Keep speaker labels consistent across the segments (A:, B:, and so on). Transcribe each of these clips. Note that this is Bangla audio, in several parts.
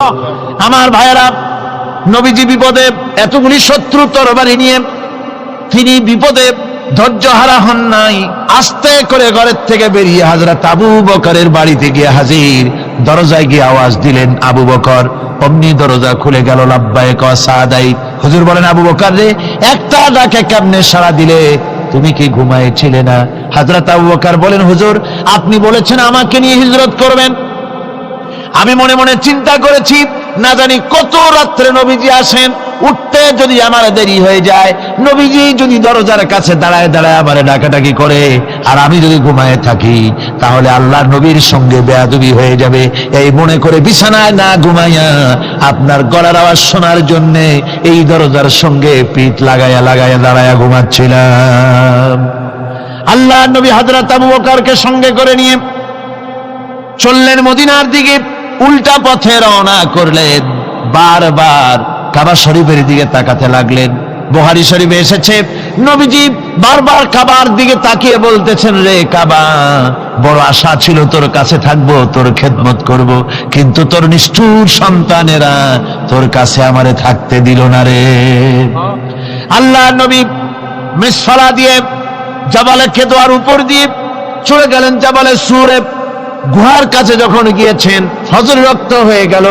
A: আমার ভাইয়েরা, নবীজি বিপদে, এতগুলি শত্রু তরবারি নিয়ে তিনি বিপদে ধৈর্যহারা হন নাই। আস্তে করে ঘরের থেকে বেরিয়ে হযরত আবু বকরের বাড়িতে গিয়ে হাজির। দরজায় গিয়ে আওয়াজ দিলেন আবু বকর। অমনি দরজা খুলে গেল। লাব্বাইক ওয়া সাদাইক। হুজুর বলেন, আবু বকর রে, একটা ডাকে কেমনে সাড়া দিলে? তুমি কি ঘুমাইছিলে না? হযরত আবু বকর বলেন, হুজুর আপনি বলেছেন আমাকে নিয়ে হিজরত করবেন। আমি মনে মনে চিন্তা করেছি, না জানি কত রাত্রে নবীজি আসেন, উঠতে যদি আমার দেরি হয়ে যায়, নবীজি যদি দরজার কাছে দাঁড়ায় দাঁড়ায় আমার ডাকাডাকি করে আর আমি যদি ঘুমায় থাকি, তাহলে আল্লাহর নবীর সঙ্গে বেয়াদবি হয়ে যাবে। এই মনে করে বিছানায় না ঘুমাইয়া আপনার গলার আওয়াজ শোনার জন্য এই দরজার সঙ্গে পিঠ লাগাইয়া লাগাইয়া দাঁড়াইয়া ঘুমাচ্ছিলাম। আল্লাহর নবী হযরত আবু বকরকে সঙ্গে করে নিয়ে চললেন মদিনার দিকে। উল্টা পথে রওনা করলেন। বারবার কাবা শরীফের দিকে তাকাতে লাগলেন। বুখারী শরীফে এসেছে, নবীজি বারবার কাবার দিকে তাকিয়ে বলতেছেন, রে কাবা, বড় আশা ছিল তোর কাছে থাকবো, তোর খেদমত করব, কিন্তু তোর নিষ্ঠুর সন্তানেরা তোর কাছে আমারে থাকতে দিল না রে। আল্লাহ নবী মিসফালা দিয়ে জাবালে কেদোয়ার উপর দিয়ে চলে গেলেন জাবালে সুরে। গুহার কাছে যখন গিয়েছেন, ফজর রক্ত হয়ে গেল।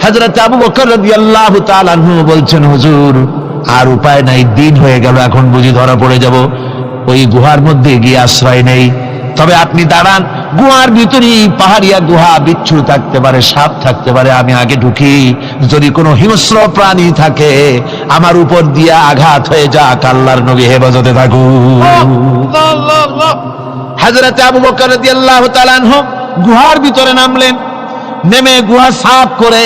A: হযরত আবু বকর রাদিয়াল্লাহু তাআলা আনহু বলছেন, হুজুর আর উপায় নাই, দিন হয়ে গেল, এখন বুঝি ধরা পড়ে যাব। ওই গুহার মধ্যে গিয়ে আশ্রয় নেই। তবে আপনি দাঁড়ান, গুহার ভিতরেই পাহাড়িয়া গুহা, বিচ্ছু থাকতে পারে, সাপ থাকতে পারে, আমি আগে ঢুকি। যদি কোনো হিংস্র প্রাণী থাকে আমার উপর দিয়ে আঘাত হয়ে যাক, আল্লাহর নবী হেফাজতে থাকুন। হযরত আবু বকর রাদিয়াল্লাহু তাআলা আনহু গুহার ভিতরে নামলেন। নেমে গুহা সাফ করে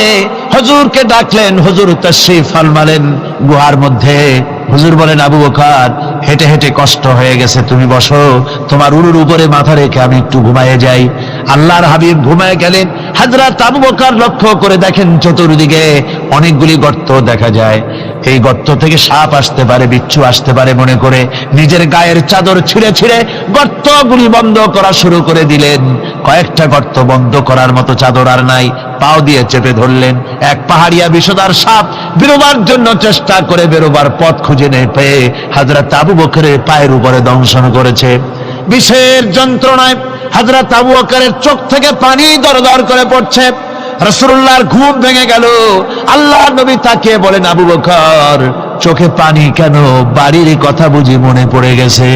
A: হুজুরকে ডাকলেন। হুজুর তাশরীফ ফরমালেন গুহার মধ্যে। হুজুর বলেন, আবু বকর হেঁটে হেঁটে কষ্ট হয়ে গেছে, তুমি বসো, তোমার উরুর উপরে মাথা রেখে আমি একটু ঘুমায়ে যাই। আল্লাহর হাবিব ঘুমায়ে গেলেন। হযরত আবু বকর লক্ষ্য করে দেখেন চতুর্দিকে অনেকগুলি গর্ত দেখা যায়। এই গর্ত থেকে সাপ আসতে পারে, বিচ্ছু আসতে পারে মনে করে নিজের গায়ের চাদর ছিঁড়ে ছিঁড়ে গর্তগুলি বন্ধ করা শুরু করে দিলেন। কয়েকটা গর্ত বন্ধ করার মতো চাদর আর নাই, পাও দিয়ে চেপে ধরলেন। এক পাহাড়িয়া বিষধর সাপ বেরোবার জন্য চেষ্টা করে বেরোবার পথ খুঁজে নেই পেয়ে হযরত আবু বকরের পায়ের উপরে দংশন করেছে। বিষের যন্ত্রণায় হযরত আবু বকরের চোখ থেকে পানি দরদর করে পড়ছে। রাসূলুল্লাহর ঘুম ভেঙে গেল। আল্লাহর নবী তাকিয়ে বলেন, আবু বকর চোখে পানি কেন? বাড়ির কথা বুঝি মনে পড়ে গেছে?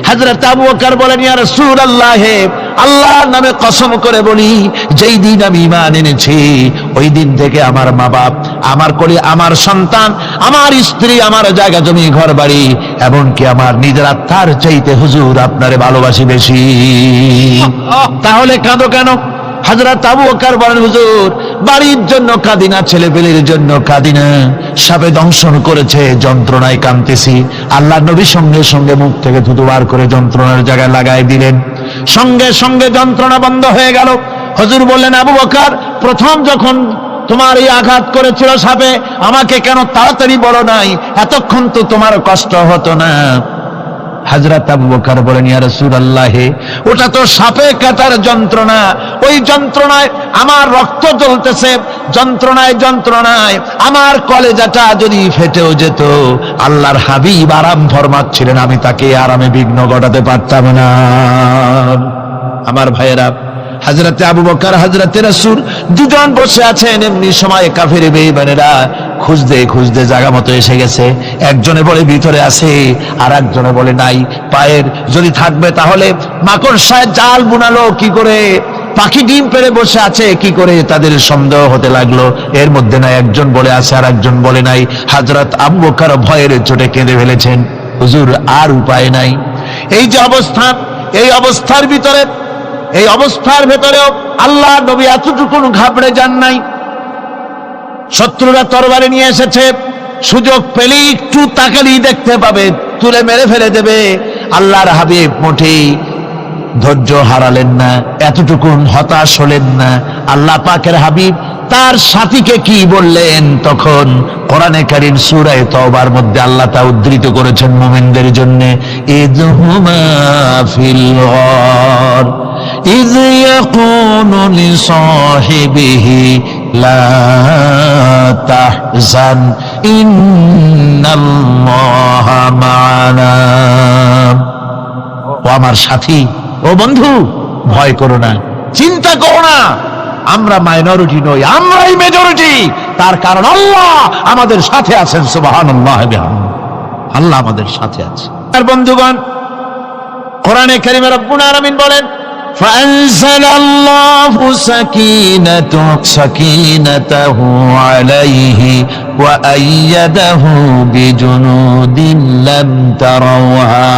A: হযরত আবু বকর বলেন, ইয়া রাসূলুল্লাহ, আল্লাহর নামে কসম করে বলি, যেই দিন আমি ঈমান এনেছি ওই দিন থেকে আমার মা বাপ, আমার কোলে আমার সন্তান, আমার স্ত্রী, আমার জায়গা জমি ঘর বাড়ি, এমনকি আমার নিজের আত্মার চাইতে হুজুর আপনারে ভালোবাসি বেশি। তাহলে কাঁদো কেন? হযরত আবু বকর বলেন, হুজুর বাড়ির জন্য কাঁদি না, ছেলেপেলের জন্য কাঁদি না, সাপে দংশন করেছে, যন্ত্রণায় কাঁদতেছি। আল্লাহর নবী সঙ্গে সঙ্গে মুখ থেকে থুতু বার করে যন্ত্রণার জায়গায় লাগাই দিলেন। সঙ্গে সঙ্গে যন্ত্রণা বন্ধ হয়ে গেল। হুজুর বললেন, আবু বকর প্রথম যখন তোমার এই আঘাত করেছিল সাপে, আমাকে কেন তাড়াতাড়ি বলো নাই? এতক্ষণ তো তোমার কষ্ট হতো না। হযরত আবু বকর বলেন, ইয়া রাসূলুল্লাহ, ওটা তো সাপে কাটার যন্ত্রণা, ওই যন্ত্রণায় আমার রক্ত জ্বলতেছে, যন্ত্রণায় যন্ত্রণায় আমার কলেজাটা যদি ফেটেও যেত। আল্লাহর হাবিব আরাম ফরমাচ্ছিলেন, আমি তাকে আরামে বিঘ্ন ঘটাতে পারতাম না। আমার ভাইয়েরা, হযরত আবু বকর হযরত রাসূল দুজন বসে আছেন। এমনি সময় কাফের বেঈমানেরা খুঁজতে খুঁজতে জায়গা মতো এসে গেছে। একজনে বলে ভিতরে আছে, আর একজনে বলে নাই। পায়ের যদি থাকবে তাহলে মাকড়সায় জাল বুনালো কি করে, পাখি ডিম পেড়ে বসে আছে কি করে, তাদের সন্দেহ হতে লাগলো। এর মধ্যে না একজন বলে আছে আর একজন বলে নাই। হযরত আবু বকর ভয়ের চোটে কেঁদে ফেলেছেন, হুজুর আর উপায় নাই। এই যে অবস্থা, এই অবস্থার ভিতরে, এই অবস্থার ভেতরেও আল্লাহ নবী এতটুকু ঘাবড়ে যান নাই। শত্রুরা তরবারি নিয়ে এসেছে, সুযোগ পেলেই একটু তাকালেই দেখতে পাবে, তুলে মেরে ফেলে দেবে। আল্লাহর হাবিব মোটেই ধৈর্য হারালেন না, এতটুকু হতাশ হলেন না। আল্লাহ পাকের হাবিব তার সাথীকে কি বললেন? তখন কোরআনে কারীম সূরা তাওবার মধ্যে আল্লাহ তা উদ্ধৃত করেছেন মুমিনদের জন্য, ইযহুমা ফিল গার ইয ইয়াকুলু লিসাহিবিহি লা তাহজান ইন্নাল্লাহা মা'ানা। ও আমার সাথী, ও বন্ধু, ভয় করো না, চিন্তা করো না, আমরা মাইনরিটি নই, আমরাই মেজরিটি। তার কারণ আল্লাহ আমাদের সাথে আছেন। সুবহানাল্লাহ বিহামদিহি, আল্লাহ আমাদের সাথে আছে। আর বন্ধুগণ, কোরআনে কারীমে রব্বুল আলামিন বলেন فأنزل الله سكينته عليه وأيده بجنود لم تروها।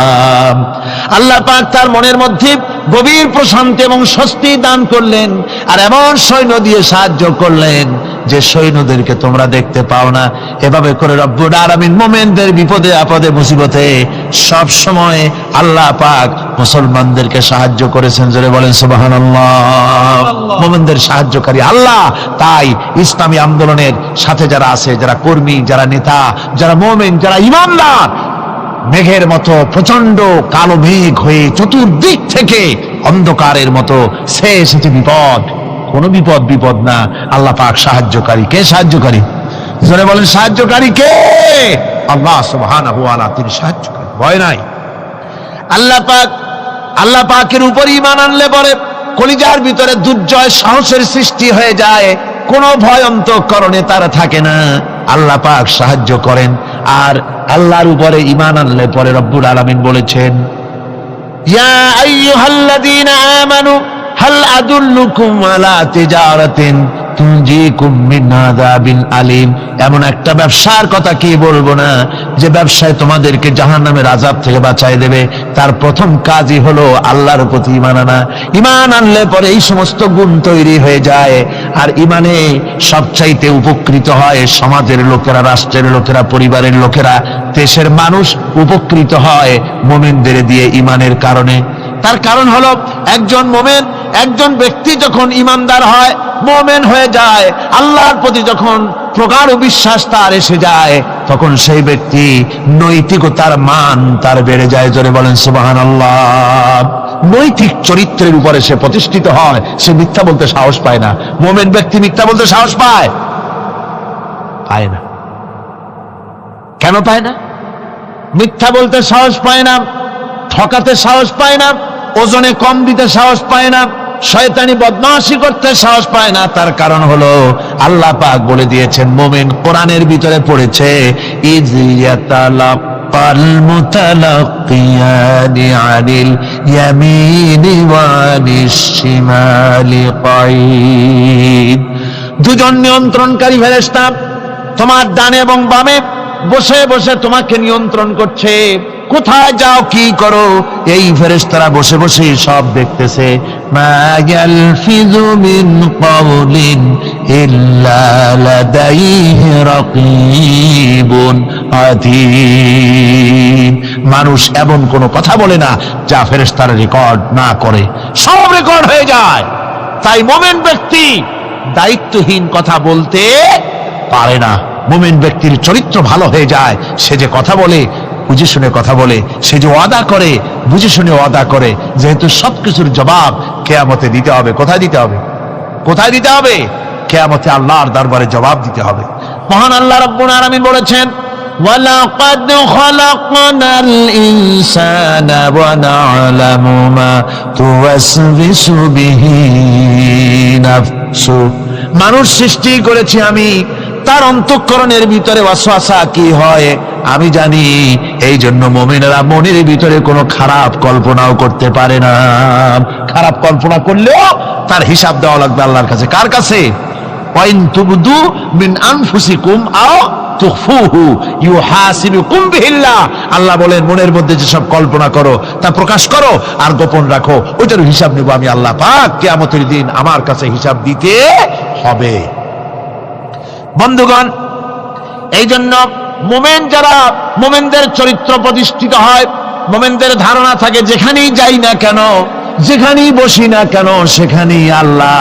A: আল্লাহ পাক তার মনের মধ্যে গভীর প্রশান্তি এবং স্বস্তি দান করলেন, আর এমন সৈন্য দিয়ে সাহায্য করলেন যে সৈন্যদেরকে তোমরা দেখতে পাও না। এভাবে করে রব্বুল আলামিন মুমিনদের বিপদে আপদে মুসিবতে সব সময় আল্লাহ পাক মুসলমানদেরকে সাহায্য করেছেন। জোরে বলেন সুবহানাল্লাহ। মুমিনদের সাহায্যকারী আল্লাহ। তাই ইসলামী আন্দোলনের সাথে যারা আছে, যারা কর্মী, যারা নেতা, যারা মুমিন, যারা ঈমানদার, মেঘের মতো প্রচন্ড কালো মেঘ হয়ে চতুর্দিক থেকে অন্ধকারের মতো সে এসেছে বিপদ, কোন বিপদ না। আল্লাহ পাক সাহায্যকারী। কে সাহায্যকারী? জোরে বলেন, সাহায্যকারী কে? আল্লাহ সুবহানাহু ওয়া তাআলা, তিনি সাহায্যকারী, ভয় নাই। আল্লাহ পাকের উপর ঈমান আনলে পরে কলিজার ভিতরে দুর্জয় সাহসের সৃষ্টি হয়ে যায়, কোনো ভয় অন্তঃকরণে তার থাকে না। আল্লাহ পাক সাহায্য করেন। আর আল্লাহর উপরে ঈমান আনলে পরে রব্বুল আলামিন বলেছেন, ইয়া আইয়ুহাল্লাযীনা আমানু হাল আদুল্লুকুম আলা তিজারাতিন তুনজিকুম মিন আযাবিন আলীম। এমন একটা ব্যবসার কথা কি বলবো না যে ব্যবসায় তোমাদেরকে জাহান্নামের আযাব থেকে বাঁচায় দেবে। তার প্রথম কাজই হলো আল্লাহর প্রতি ঈমান আনা। ঈমান আনলে পরে এই সমস্ত গুণ তৈরি হয়ে যায়। আর ঈমানে সবচাইতে উপকৃত হয় সমাজের লোকেরা, রাষ্ট্রের লোকেরা, পরিবারের লোকেরা, দেশের মানুষ উপকৃত হয় মুমিনদের দিয়ে ঈমানের কারণে। তার কারণ হলো একজন মুমিন, একজন ব্যক্তি যখন ঈমানদার হয়, মুমিন হয়ে যায়, আল্লাহর প্রতি যখন প্রগাঢ় বিশ্বাস তার এসে যায়, তখন সেই ব্যক্তি নৈতিকতার মান তার বেড়ে যায়। জোরে বলেন সুবহানাল্লাহ। নৈতিক চরিত্রের উপরে সে প্রতিষ্ঠিত হয়, সে মিথ্যা বলতে সাহস পায় না। মুমিন ব্যক্তি মিথ্যা বলতে সাহস পায় না। কেন পায় না? মিথ্যা বলতে সাহস পায় না, ঠকাতে সাহস পায় না, ওজনে কম দিতে সাহস পায় না, শয়তানি বদমাশি করতে সাহস পায় না। তার কারণ হলো আল্লাহ পাক বলে দিয়েছেন, মুমিন কোরআনের ভিতরে পড়েছে, ইয ইয়াতালাক্কাল মুতালাক্কিয়ানি আনিল ইয়ামিনি ওয়া আনিশ শিমালি কাঈদ। দুজন নিয়ন্ত্রণকারী ফেরেশতা তোমার ডানে এবং বামে বসে বসে তোমাকে নিয়ন্ত্রণ করছে। কোথায় যাও, কি করো, এই ফেরেশতারা বসে বসে সব দেখতেছে। মা ইয়ালফিযু মিন কাওলিন ইল্লা লাদাইহি রাকীবুন আতীদ। মানুষ এমন কোনো কথা বলে না যা ফেরেশতারা রেকর্ড না করে, সব রেকর্ড হয়ে যায়। তাই মুমিন ব্যক্তি দায়িত্বহীন কথা বলতে পারে না। মুমিন ব্যক্তির চরিত্র ভালো হয়ে যায়। সে যে কথা বলে বুঝে শুনে কথা বলে, সে যে ওয়াদা করে বুঝে শুনে ওয়াদা করে। যেহেতু সবকিছুর জবাব কিয়ামতে দিতে হবে। কোথায় দিতে হবে? কোথায় দিতে হবে? কিয়ামতে আল্লাহর দরবারে জবাব দিতে হবে। মহান আল্লাহ রাব্বুল আলামিন বলেছেন, ওয়ালাকাদ খালাকনাল ইনসানা ওয়া না'লামু মা তুওয়াসবিসু বিহি নাফসু। মানুষ সৃষ্টি করেছি আমি, তার অন্তঃকরণের ভিতরে ওয়াসওয়াসা কি হয় আমি জানি। এই জন্য মুমিনেরা মনের ভিতরে কোনো খারাপ কল্পনাও করতে পারে না। খারাপ কল্পনা করলেও তার হিসাব দেওয়া লাগবে আল্লাহর কাছে। কার কাছে? ওয়াইন তুবদু মিন আনফুসিকুম আও তুখফুহু ইউহাসিবুকুম বিহিল্লাহ। আল্লাহ বলেন, মনের মধ্যে যেসব কল্পনা করো তা প্রকাশ করো আর গোপন রাখো, ওইটার হিসাব নেব আমি আল্লাহ পাক। কিয়ামতের দিন আমার কাছে হিসাব দিতে হবে। বন্ধুগণ, এই জন্য মুমিন যারা, মুমিনদের চরিত্র প্রতিষ্ঠিত হয়, মুমিনদের ধারণা থাকে যেখানেই যাই না কেন, যেখানেই বসি না কেন, সেখানেই আল্লাহ,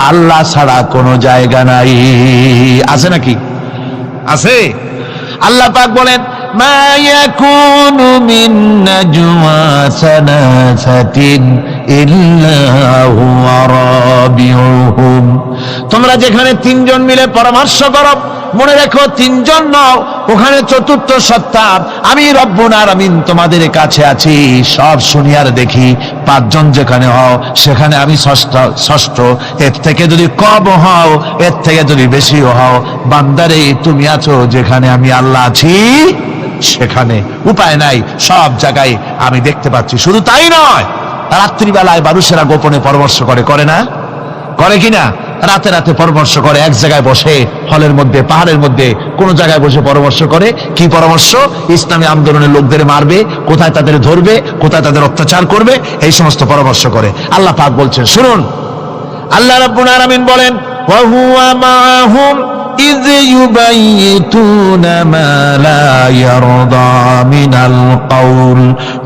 A: আল্লাহ ছাড়া কোনো জায়গা নাই। আছে নাকি? আছে। আল্লাহ পাক বলেন, মা ইয়াকুনু মিন নাজওয়া সালাসাতিন ইল্লা হুয়া রাবিউহুম। তোমরা যেখানে তিনজন মিলে পরামর্শ করো, মনে রেখো তিনজন নও, ওখানে চতুর্থ সত্তা আমি রব্বুল আলামিন তোমাদের কাছে আছি। সব শুনিয়ার দেখি পাঁচজন যেখানে হও সেখানে আমি ষষ্ঠ। এর থেকে যদি কম হও, এর থেকে যদি বেশিও হও, বান্দারে তুমি আছো যেখানে আমি আল্লাহ আছি সেখানে। উপায় নাই, সব জায়গায় আমি দেখতে পাচ্ছি। শুধু তাই নয়, রাত্রিবেলায় মানুষেরা গোপনে পরামর্শ করে না? করে কিনা? রাতে রাতে পরামর্শ করে, এক জায়গায় বসে, হলের মধ্যে, পাহাড়ের মধ্যে, কোন জায়গায় বসে পরামর্শ করে। কি পরামর্শ? ইসলামী আন্দোলনের লোকদের মারবে, কোথায় তাদের ধরবে, কোথায় তাদের অত্যাচার করবে, এই সমস্ত পরামর্শ করে। আল্লাহ পাক বলছেন, শুনুন, আল্লাহ রাব্বুল আলামিন বলেন, ওয়া হুয়া মাআহুম إذ يبيتون ما لا يرضى من القول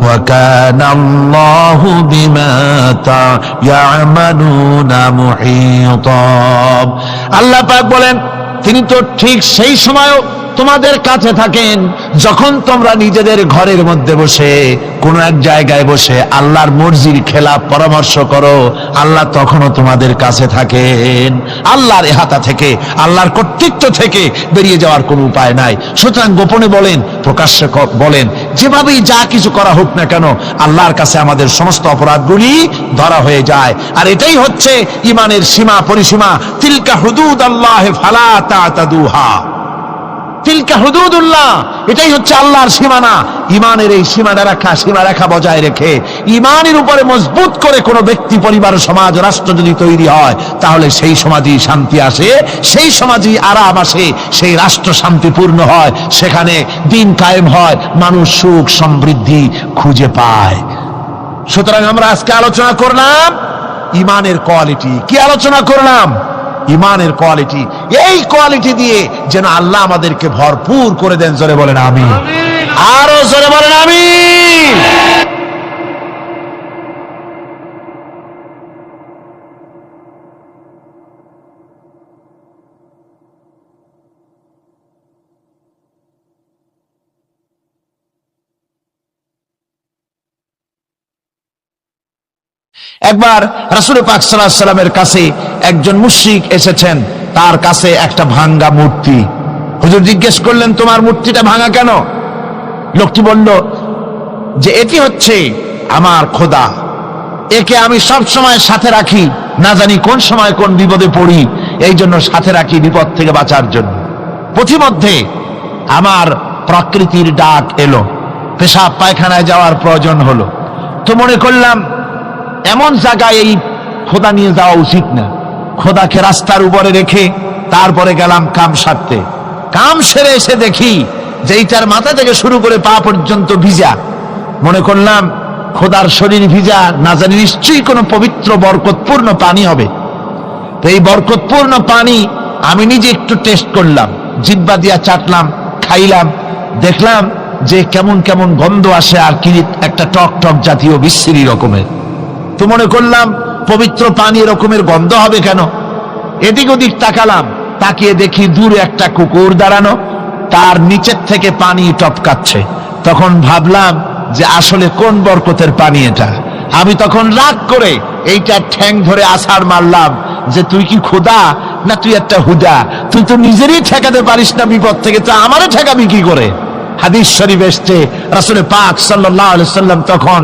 A: وكان الله بما يعملون محيطا। আল্লাহ পাক বলেন, তিনি তো ঠিক সেই সময়ও তোমাদের কাছে থাকেন যখন তোমরা নিজেদের ঘরের মধ্যে বসে কোনো এক জায়গায় বসে আল্লাহর মর্জির খেলাফ পরামর্শ করো, আল্লাহ তখনও তোমাদের কাছে থাকেন। আল্লাহর ইহাতা থেকে, আল্লাহর কর্তৃত্ব থেকে বেরিয়ে যাওয়ার কোনো উপায় নাই। সুতরাং গোপনে বলেন, প্রকাশ্যে বলেন, যেভাবেই যা কিছু করা হোক না কেন, আল্লাহর কাছে আমাদের সমস্ত অপরাধগুলি ধরা হয়ে যায়। আর এটাই হচ্ছে ইমানের সীমা পরিসীমা। তিলকা হুদুদাল্লাহ ফালা তা'তাদুহা, তিলকা হুদুদুল্লাহ, এটাই হচ্ছে আল্লাহর সীমানা। ইমানের এই সীমারেখা বজায় রেখে ইমানের উপরে মজবুত করে কোনো ব্যক্তি, পরিবার, সমাজ, রাষ্ট্র যদি তৈরি হয়, তাহলে সেই সমাজই শান্তি আসে, সেই সমাজই আরাম আসে, সেই রাষ্ট্র শান্তিপূর্ণ হয়, সেখানে দিন কায়েম হয়, মানুষ সুখ সমৃদ্ধি খুঁজে পায়। সুতরাং আমরা আজকে আলোচনা করলাম ইমানের কোয়ালিটি। কি আলোচনা করলাম? ইমানের কোয়ালিটি। এই কোয়ালিটি দিয়ে যেন আল্লাহ আমাদেরকে ভরপুর করে দেন। জোরে বলেন আমিন, আরো জোরে বলেন আমিন। একবার রাসূল পাক সাল্লাল্লাহু আলাইহি সাল্লামের কাছে একজন মুশরিক এসেছেন, তার কাছে একটা ভাঙ্গা মূর্তি। হুজুর জিজ্ঞেস করলেন, তোমার মূর্তিটা ভাঙা কেন? লোকটি বলল যে এটি হচ্ছে আমার খোদা, একে আমি সব সময় সাথে রাখি, না জানি কোন সময় কোন বিপদে পড়ি, এই জন্য সাথে রাখি বিপদ থেকে বাঁচার জন্য। পথিমধ্যে আমার প্রকৃতির ডাক এলো, পেশাব পায়খানায় যাওয়ার প্রয়োজন হলো, তো মনে করলাম এমন জায়গায় এই খোদা নিয়ে যাওয়া উচিত না। খোদাকে রাস্তার উপরে রেখে তারপরে গেলাম কাম সারতে। কাম সেরে এসে দেখি যে এইটার মাথা থেকে শুরু করে পা পর্যন্ত ভিজা। মনে করলাম খোদার শরীর ভিজা, না জানি নিশ্চয়ই কোনো পবিত্র বরকতপূর্ণ পানি হবে। তো এই বরকতপূর্ণ পানি আমি নিজে একটু টেস্ট করলাম, জিহ্বা দিয়া চাটলাম, খাইলাম, দেখলাম যে কেমন কেমন গন্ধ আসে, আর কি একটা টক টক জাতীয় বিশ্রী রকমের। তো মনে করলাম পবিত্র পানি এরকমের গন্ধ হবে কেন? এদিক ওদিক তাকালাম, তাকিয়ে দেখি দূরে একটা কুকুর দাঁড়ানো, তার নিচের থেকে পানি টপকাচ্ছে। তখন ভাবলাম যে আসলে কোন বরকতের পানি এটা। আমি তখন রাগ করে এইটা ঠ্যাং ধরে আছাড় মারলাম যে তুই কি খোদা না তুই একটা হুদা? তুই তো নিজেরই ঠেকাতে পারিস না বিপদ থেকে, তো আমারও ঠেকাবি কি করে? হাদিস শরীফ এসছে, রাসূল পাক সাল্লাল্লাহু আলাইহি সাল্লাম তখন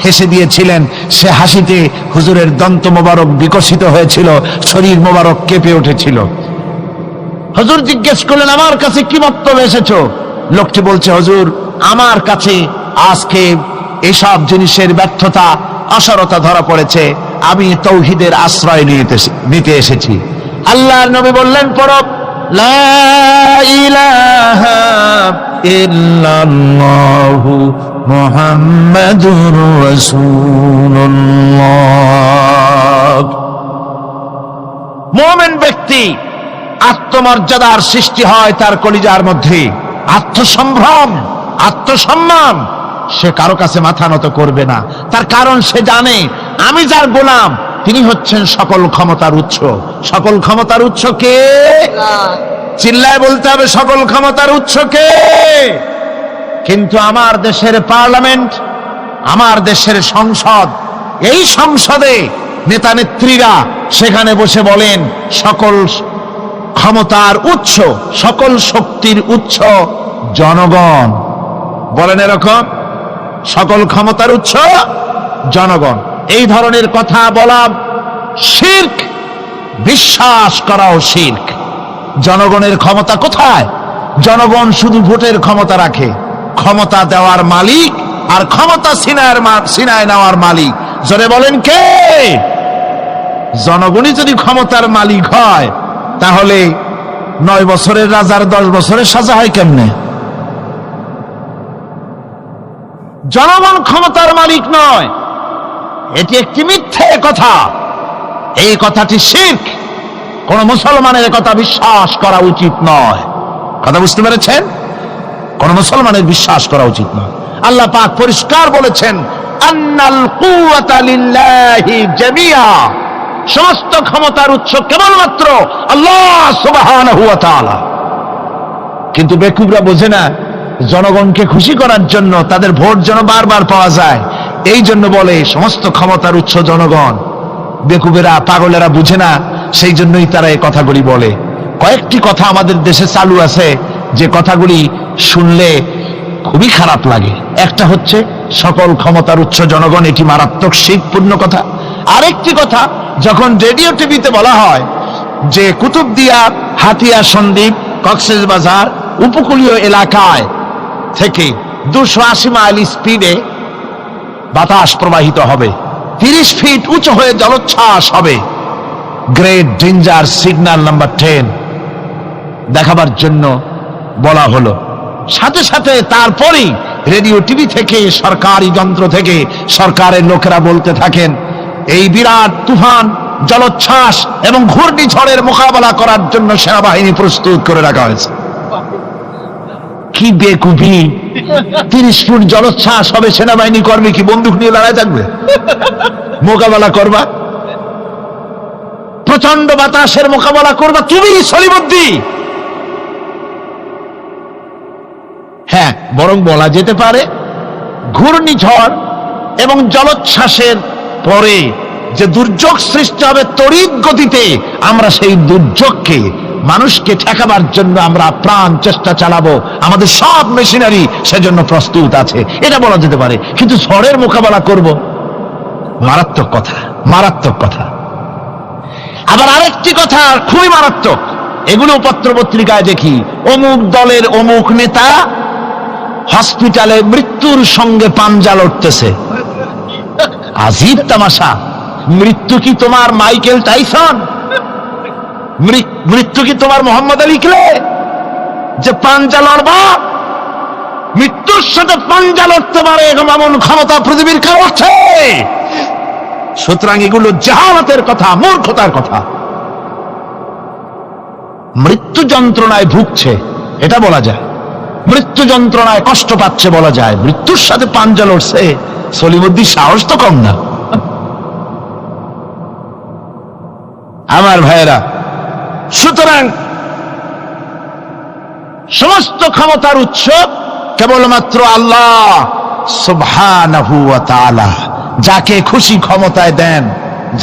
A: হেসে দিয়েছিলেন। সে হাসিতে হুজুরের দন্ত মোবারক বিকশিত হয়েছিল, শরীর মোবারক কেঁপে উঠেছিল। হুজুর জিজ্ঞেস করলেন, আমার কাছে কি বক্তব্য এসেছো? লোকটি বলছে, হুজুর আমার কাছে আজকে এসব জিনিসের ব্যর্থতা, অসারতা ধরা পড়েছে, আমি তৌহিদের আশ্রয় নিতে এসেছি। আল্লাহর নবী বললেন, পড়ো লা ইলাহা ইল্লাল্লাহু মুহাম্মাদুর রাসূলুল্লাহ। মুমিন ব্যক্তি আত্মমর্যাদার সৃষ্টি হয় তার কলিজার মধ্যে, আত্মসম্ভ্রম, আত্মসম্মান। সে কারো কাছে মাথা নত করবে না, তার কারণ সে জানে আমি যার গোলাম তিনি হচ্ছেন সকল ক্ষমতার উৎস। সকল ক্ষমতার উৎস কে? চিল্লায় বলতে হবে, সকল ক্ষমতার উৎস কে? কিন্তু আমার দেশের পার্লামেন্ট, আমার দেশের সংসদ, এই সংসদে নেতা নেত্রীরা সেখানে বসে বলেন সকল ক্ষমতার উৎস, সকল শক্তির উৎস জনগণ। বলেন এরকম, সকল ক্ষমতার উৎস জনগণ। এই ধরনের কথা বলা শিরক, বিশ্বাস করাও শিরক। জনগণের ক্ষমতা কোথায়? জনগণ শুধু ভোটের ক্ষমতা রাখে, ক্ষমতা দেওয়ার মালিক আর ক্ষমতা ছিনায় নেওয়ার মালিক জোরে বলেন কে? জনগণই যদি ক্ষমতার মালিক হয় তাহলে 9 বছরের রাজার 10 বছরের সাজা হয় কেমনে? জনগণ ক্ষমতার মালিক নয়, এটি একটি মিথ্যে কথা। এই কথাটি শিরক, কোন মুসলমানের কথা বিশ্বাস করা উচিত নয়। কথা বুঝতে পেরেছেন? কোন মুসলমানের বিশ্বাস করা উচিত নয়। আল্লাহ পাক পরিষ্কার বলেছেন, আন্নাল কুওয়াতা লিল্লাহি জামিআ, সমস্ত ক্ষমতার উৎস কেবলমাত্র আল্লাহ সুবহানাহু ওয়া তাআলা। কিন্তু বেকুবরা বোঝে না, জনগণকে খুশি করার জন্য, তাদের ভোট যেন বারবার পাওয়া যায়, এই জন্য বলে সমস্ত ক্ষমতার উৎস জনগণ। বেকুবেরা, পাগলেরা বুঝে না, সেই জন্যই তারা এই কথাগুলি বলে। কয়েকটি কথা আমাদের দেশে চালু আছে যে কথাগুলি শুনলে খুবই খারাপ লাগে। একটা হচ্ছে সকল ক্ষমতার উৎস জনগণ, এটি মারাত্মক শিরকপূর্ণ কথা। আরেকটি কথা, যখন রেডিও টিভিতে বলা হয় যে কুতুবদিয়া, হাতিয়া সন্দ্বীপ, কক্সবাজার উপকূলীয় এলাকায় থেকে 280 মাইল স্পিডে বাতাস প্রবাহিত হবে, 30 ফিট উঁচু হয়ে জলোচ্ছ্বাস হবে, গ্রেট ডেঞ্জার সিগন্যাল নাম্বার 10 দেখাবার জন্য বলা হলো। সাথে সাথে তারপরেই রেডিও টিভি থেকে, সরকারি যন্ত্র থেকে সরকারের লোকেরা বলতে থাকেন, এই বিরাট তুফান, জলোচ্ছ্বাস এবং ঘূর্ণিঝড়ের মোকাবেলা করার জন্য সেনাবাহিনী প্রস্তুত করে রাখা হয়েছে। কি বেকুবি! 30 ফুট জলোচ্ছ্বাস হবে, সেনাবাহিনী কর্মী কি বন্দুক নিয়ে লড়াই থাকবে? মোকাবেলা করবা, প্রচন্ড বাতাসের মোকাবেলা করবা তুমি সলিমুদ্দি। হ্যাঁ, বরং বলা যেতে পারে ঘূর্ণিঝড় এবং জলোচ্ছ্বাসের পরে যে দুর্যোগ সৃষ্টি হবে তড়িৎ গতিতে, আমরা সেই দুর্যোগকে, মানুষকে ঠেকাবার জন্য আমরা প্রাণ চেষ্টা চালাবো, আমাদের সব মেশিনারি সেজন্য প্রস্তুত আছে, এটা বলা যেতে পারে। কিন্তু ঝড়ের মোকাবেলা করব, মারাত্মক কথা, মারাত্মক কথা। আবার আরেকটি কথা খুবই মারাত্মক, এগুলো পত্র পত্রিকায় দেখি, অমুক দলের অমুক নেতা হসপিটালে মৃত্যুর সঙ্গে পাঞ্জা লড়তেছে। আজীব তামাশা! মৃত্যু কি তোমার মাইকেল টাইসন? মৃত্যু কি তোমার মোহাম্মদ আলী ক্লে যে পাঞ্জা লড়বা? মৃত্যুর সাথে পাঞ্জা লড়তে পারে এমন ক্ষমতা পৃথিবীর কারো আছে? সুতরাং এগুলো জাহালাতের কথা, মূর্খতার কথা। মৃত্যু যন্ত্রণায় ভুগছে এটা বলা যায়, মৃত্যু যন্ত্রণায় কষ্ট পাচ্ছে বলা যায়, মৃত্যুর সাথে পাঞ্জা লড়ছে, সলিমুদ্দিন সাহস তো কম না। আমার ভাইয়েরা, সুতরাং সমস্ত ক্ষমতার উৎস কেবলমাত্র আল্লাহ সুবহানাহু ওয়া তাআলা। যাকে খুশি ক্ষমতায় দেন,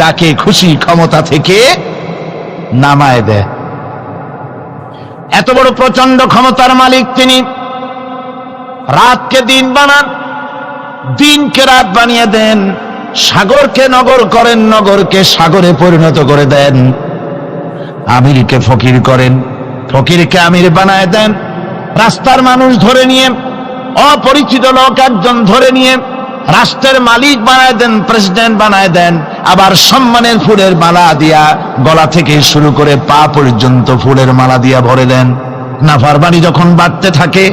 A: যাকে খুশি ক্ষমতা থেকে নামায় দেন। এত বড় প্রচন্ড ক্ষমতার মালিক তিনি। রাতকে দিন বানান, দিনকে রাত বানিয়ে দেন, সাগরকে নগর করেন, নগরকে সাগরে পরিণত করে দেন, আমিরকে ফকির করেন, ফকিরকে আমির বানায় দেন, রাস্তার মানুষ ধরে নিয়ে, অপরিচিত লোক একজন ধরে নিয়ে রাষ্ট্রের মালিক বানায় দেন, প্রেসিডেন্ট বানায় দেন। আবার সম্মানের ফুলের মালা দিয়া গলা থেকে শুরু করে পা পর্যন্ত ফুলের মালা দিয়া ভরে দেন। নাফরমানি যখন বাড়তে থাকে,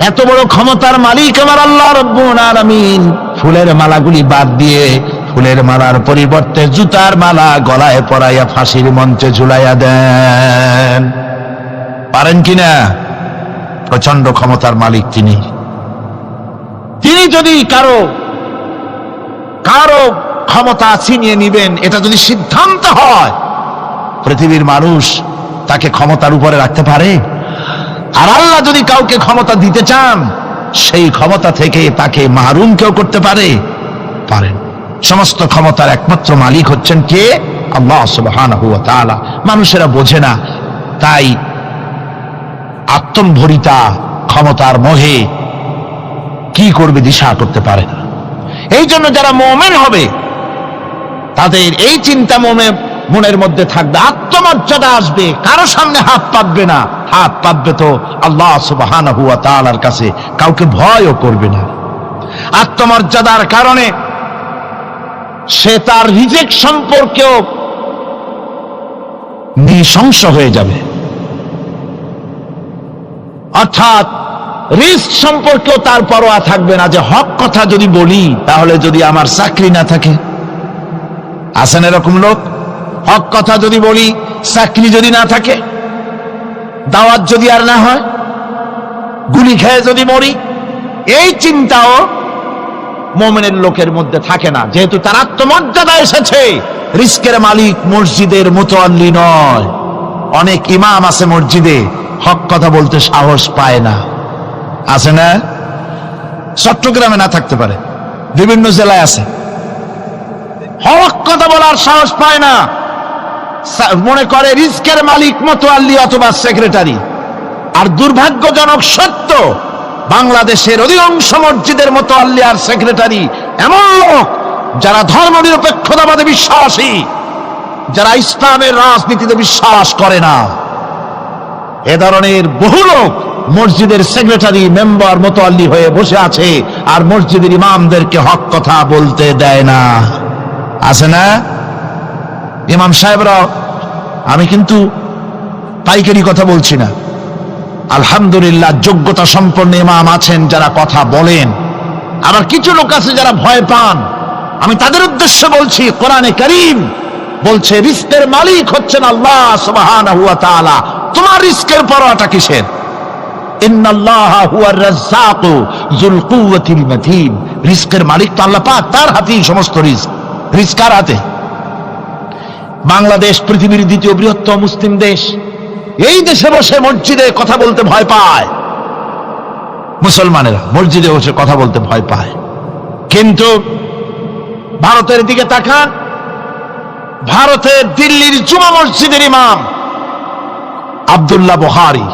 A: এত বড় ক্ষমতার মালিক আমার আল্লাহ রাব্বুল আলামিন ফুলের মালাগুলি বাদ দিয়ে ফুলের মালার পরিবর্তে জুতার মালা গলায় পরাইয়া ফাঁসির মঞ্চে ঝুলাইয়া দেন। পারেন কিনা? প্রচন্ড ক্ষমতার মালিক তিনি। তিনি যদি কারো ক্ষমতা ছিনিয়ে নিবেন, এটা যদি সিদ্ধান্ত হয়, পৃথিবীর মানুষ তাকে ক্ষমতার উপরে রাখতে পারে? আর আল্লাহ যদি কাউকে ক্ষমতা দিতে চান, সেই ক্ষমতা থেকে তাকে মাহরুম কেউ করতে পারে? পারেন। সমস্ত ক্ষমতার একমাত্র মালিক হচ্ছেন কে? আল্লাহ সুবহানাহু ওয়া তাআলা। মানুষেরা বোঝে না, তাই আত্মম্ভরিতা ক্ষমতার মোহে কি করবে দিশা করতে পারে না। এই জন্য যারা মুমিন হবে তাদের এই চিন্তা মনের মধ্যে থাকবে, আত্মমর্যাদা আসবে, কারো সামনে হাত পাতবে না, হাত পাতবে তো আল্লাহ সুবহানাহু ওয়া তাআলার কাছে, কাউকে ভয়ও করবে না। আত্মমর্যাদার কারণে সে তার রিজিক সম্পর্কেও নৃশংস হয়ে যাবে, অর্থাৎ রিস্ক সম্পর্কেও তার পরোয়া থাকবে না যে হক কথা যদি বলি তাহলে যদি আমার চাকরি না থাকে। আছেন এরকম লোক, হক কথা যদি বলি চাকরি যদি না থাকে, দাওয়াত যদি আর না হয়, গুলি খেয়ে যদি মরি, এই চিন্তাও মুমিনের লোকের মধ্যে থাকে না, যেহেতু তার আত্মমর্যাদা এসেছে। রিস্কের মালিক মসজিদের মুতাল্লি নয়। অনেক ইমাম আছে মসজিদে, হক কথা বলতে সাহস পায় না, আছে না? চট্টগ্রামে না থাকতে পারে, বিভিন্ন জেলায় আছে, হক কথা বলার সাহস পায় না, মনে করে রিস্কের মালিক মুতাল্লি অথবা সেক্রেটারি। আর দুর্ভাগ্যজনক সত্য, বাংলাদেশের অধিকাংশ মসজিদের মুতাল্লি আর সেক্রেটারি এমন লোক যারা ধর্মনিরপেক্ষতাবাদে বিশ্বাসী, যারা ইসলামের রাজনীতিতে বিশ্বাস করে না। এ ধরনের বহু লোক মসজিদের সেক্রেটারি, মেম্বার, মুতাল্লি হয়ে বসে আছে আর মসজিদের ইমামদেরকে হক কথা বলতে দেয় না, আছে না? ইমাম সাহেবরা, আমি কিন্তু পাইকারি কথা বলছি না, আলহামদুলিল্লাহ যোগ্যতা সম্পন্ন ইমাম আছেন যারা কথা বলেন। আবার কিছু লোক আছে যারা ভয় পান, আমি তাদের উদ্দেশ্যে বলছি, কোরআনে কারীম বলছে রিস্কের মালিক হচ্ছেন আল্লাহ সুবহানাহু ওয়া তাআলা। তোমার রিস্কের পরোয়াটা কিসের? ইন্নাল্লাহা হুয়ার রাজ্জাকু যুল কুওয়াতিল মাতিন। রিস্কের মালিক তো আল্লাহ পাক, তার হাতেই সমস্ত রিস্ক। রিস্ক কার হাতে? বাংলাদেশ পৃথিবীর দ্বিতীয় বৃহত্তম মুসলিম দেশ, এই দেশে বসে মসজিদে কথা বলতে ভয় পায় মুসলমানেরা, মসজিদে বসে কথা বলতে ভয় পায়। কিন্তু ভারতের দিকে তাকান, ভারতের দিল্লির জুমা মসজিদের ইমাম আব্দুল্লাহ বুখারী,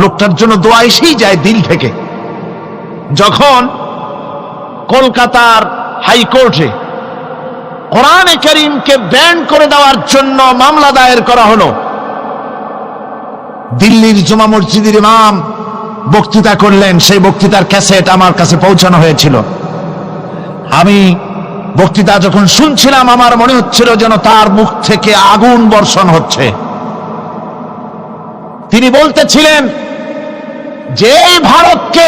A: লোকটার জন্য দোয়া এসেই যায় দিল থেকে। যখন কলকাতার হাইকোর্টে কোরআনে কারীমকে ব্যান করে দেওয়ার জন্য মামলা দায়ের করা হলো, দিল্লির জুমা মসজিদের ইমাম বক্তৃতা করলেন। সেই বক্তৃতার ক্যাসেট আমার কাছে পৌঁছানো হয়েছিল। আমি বক্তৃতা যখন শুনছিলাম আমার মনে হচ্ছিল যেন তার মুখ থেকে আগুন বর্ষণ হচ্ছে। তিনি বলতেছিলেন যে ভারতকে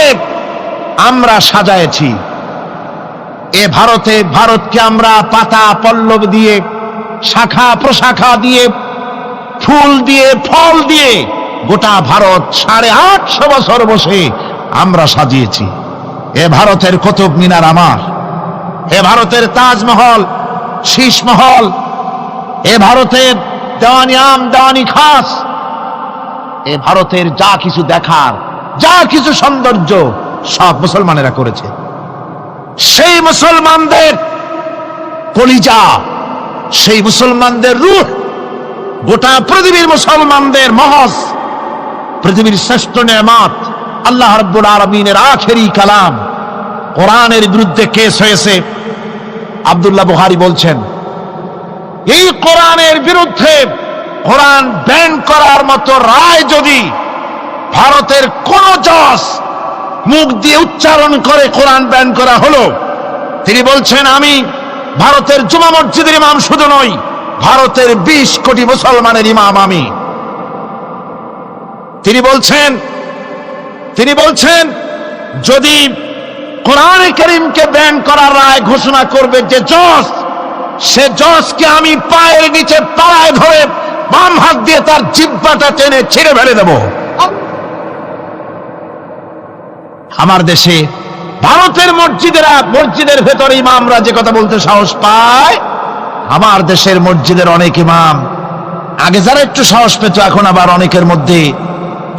A: আমরা সাজায়েছি, এ ভারতকে আমরা পাতা পল্লব দিয়ে, শাখা প্রশাখা দিয়ে, ফুল দিয়ে, ফল দিয়ে গোটা ভারত 850 বছর বসে আমরা সাজিয়েছি। এ ভারতের কুতুব মিনার আমার, এ ভারতের তাজমহল, শীষমহল, এ ভারতের দেওয়ানি আম, দেওয়ানি খাস, এ ভারতের যা কিছু দেখার, যা কিছু সৌন্দর্য সব মুসলমানেরা করেছে। সেই মুসলমানদের কলিজা, সেই মুসলমানদের রূহ, গোটা পৃথিবীর মুসলমানদের মহজ, পৃথিবীর শ্রেষ্ঠ নেয়ামত আল্লাহ রাব্বুল আলামিনের আখেরি কালাম কোরআনের বিরুদ্ধে কেস হয়েছে। আব্দুল্লাহ বুখারী বলছেন, এই কোরআনের বিরুদ্ধে কোরআন ব্যান করার মতো রায় যদি ভারতের কোন জজ মুখ দিয়ে উচ্চারণ করে কোরআন ব্যান করা হলো, তিনি বলছেন আমি ভারতের জুমা মসজিদের ইমাম শুধু নই, ভারতের 20 কোটি মুসলমানের ইমাম আমি। তিনি বলছেন যদি কোরআনে কারীমকে ব্যান করার রায় ঘোষণা করবে যে জজ, সে জজকে আমি পায়ের নিচে পাড়ায় ধরে বাম হাত দিয়ে তার জিহ্বাটা টেনে ছিঁড়ে ফেলে দেব। আমার দেশে ভারতের মসজিদের ভেতরে ইমামরা যে কথা বলতে সাহস পায়, আমার দেশের মসজিদের অনেক ইমাম আগে যারা একটু সাহস পেত, এখন আবার অনেকের মধ্যে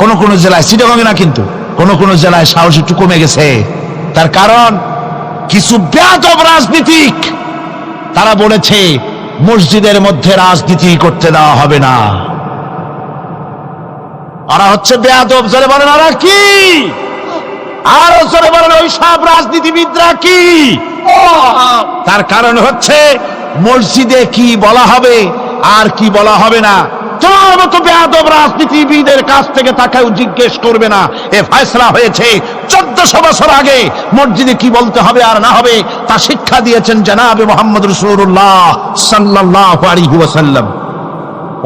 A: কোন কোন জেলায়, চিটাগং না কিন্তু কোন কোন জেলায় সাহস একটু কমে গেছে। তার কারণ কিছু বেয়াদব রাজনীতিক তারা বলেছে মসজিদের মধ্যে রাজনীতি করতে দেওয়া হবে না। ওরা হচ্ছে বেয়াদব। জোরে বলেন ওরা কি? আরো জোরে বলেন ওই সব রাজনীতিবিদরা কি? তার কারণ হচ্ছে মসজিদে কি বলা হবে আর কি বলা হবে না তোমার মতো বেয়াদব রাজনীতিবিদের কাছ থেকে তাকেও জিজ্ঞেস করবে না। এ ফয়সালা হয়েছে 1400 বছর আগে। মসজিদে কি বলতে হবে আর না হবে তা শিক্ষা দিয়েছেন জনাবে মুহাম্মদ রাসূলুল্লাহ সাল্লাল্লাহু আলাইহি ওয়াসাল্লাম।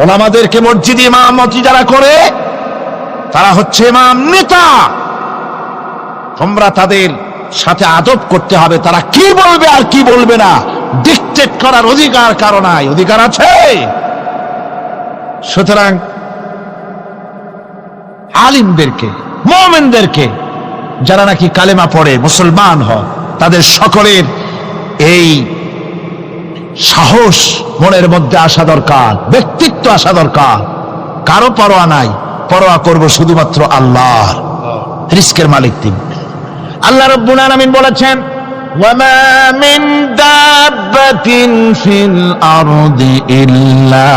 A: ওলামাদেরকে মসজিদে ইমামতি যারা করে তারা হচ্ছে ইমাম নেতা। তোমরা তাদের সাথে আদব করতে হবে। তারা কি বলবে আর কি বলবে না ডিকটেট করার অধিকার কারো নাই। অধিকার আছে। সুতরাং আলিমদেরকে, মুমিনদেরকে, যারা নাকি কালেমা পড়ে মুসলমান হয়, তাদের সকলের এই সাহস মনের মধ্যে আসা দরকার, ব্যক্তিত্ব আসা দরকার। কারো পরোয়া নাই, পরোয়া করব শুধুমাত্র আল্লাহর। রিস্কের মালিক তিনি। আল্লাহ রাব্বুল আলামিন বলেছেন ওয়ামা মিন দাব্বাতিন ফিল আরদি ইল্লা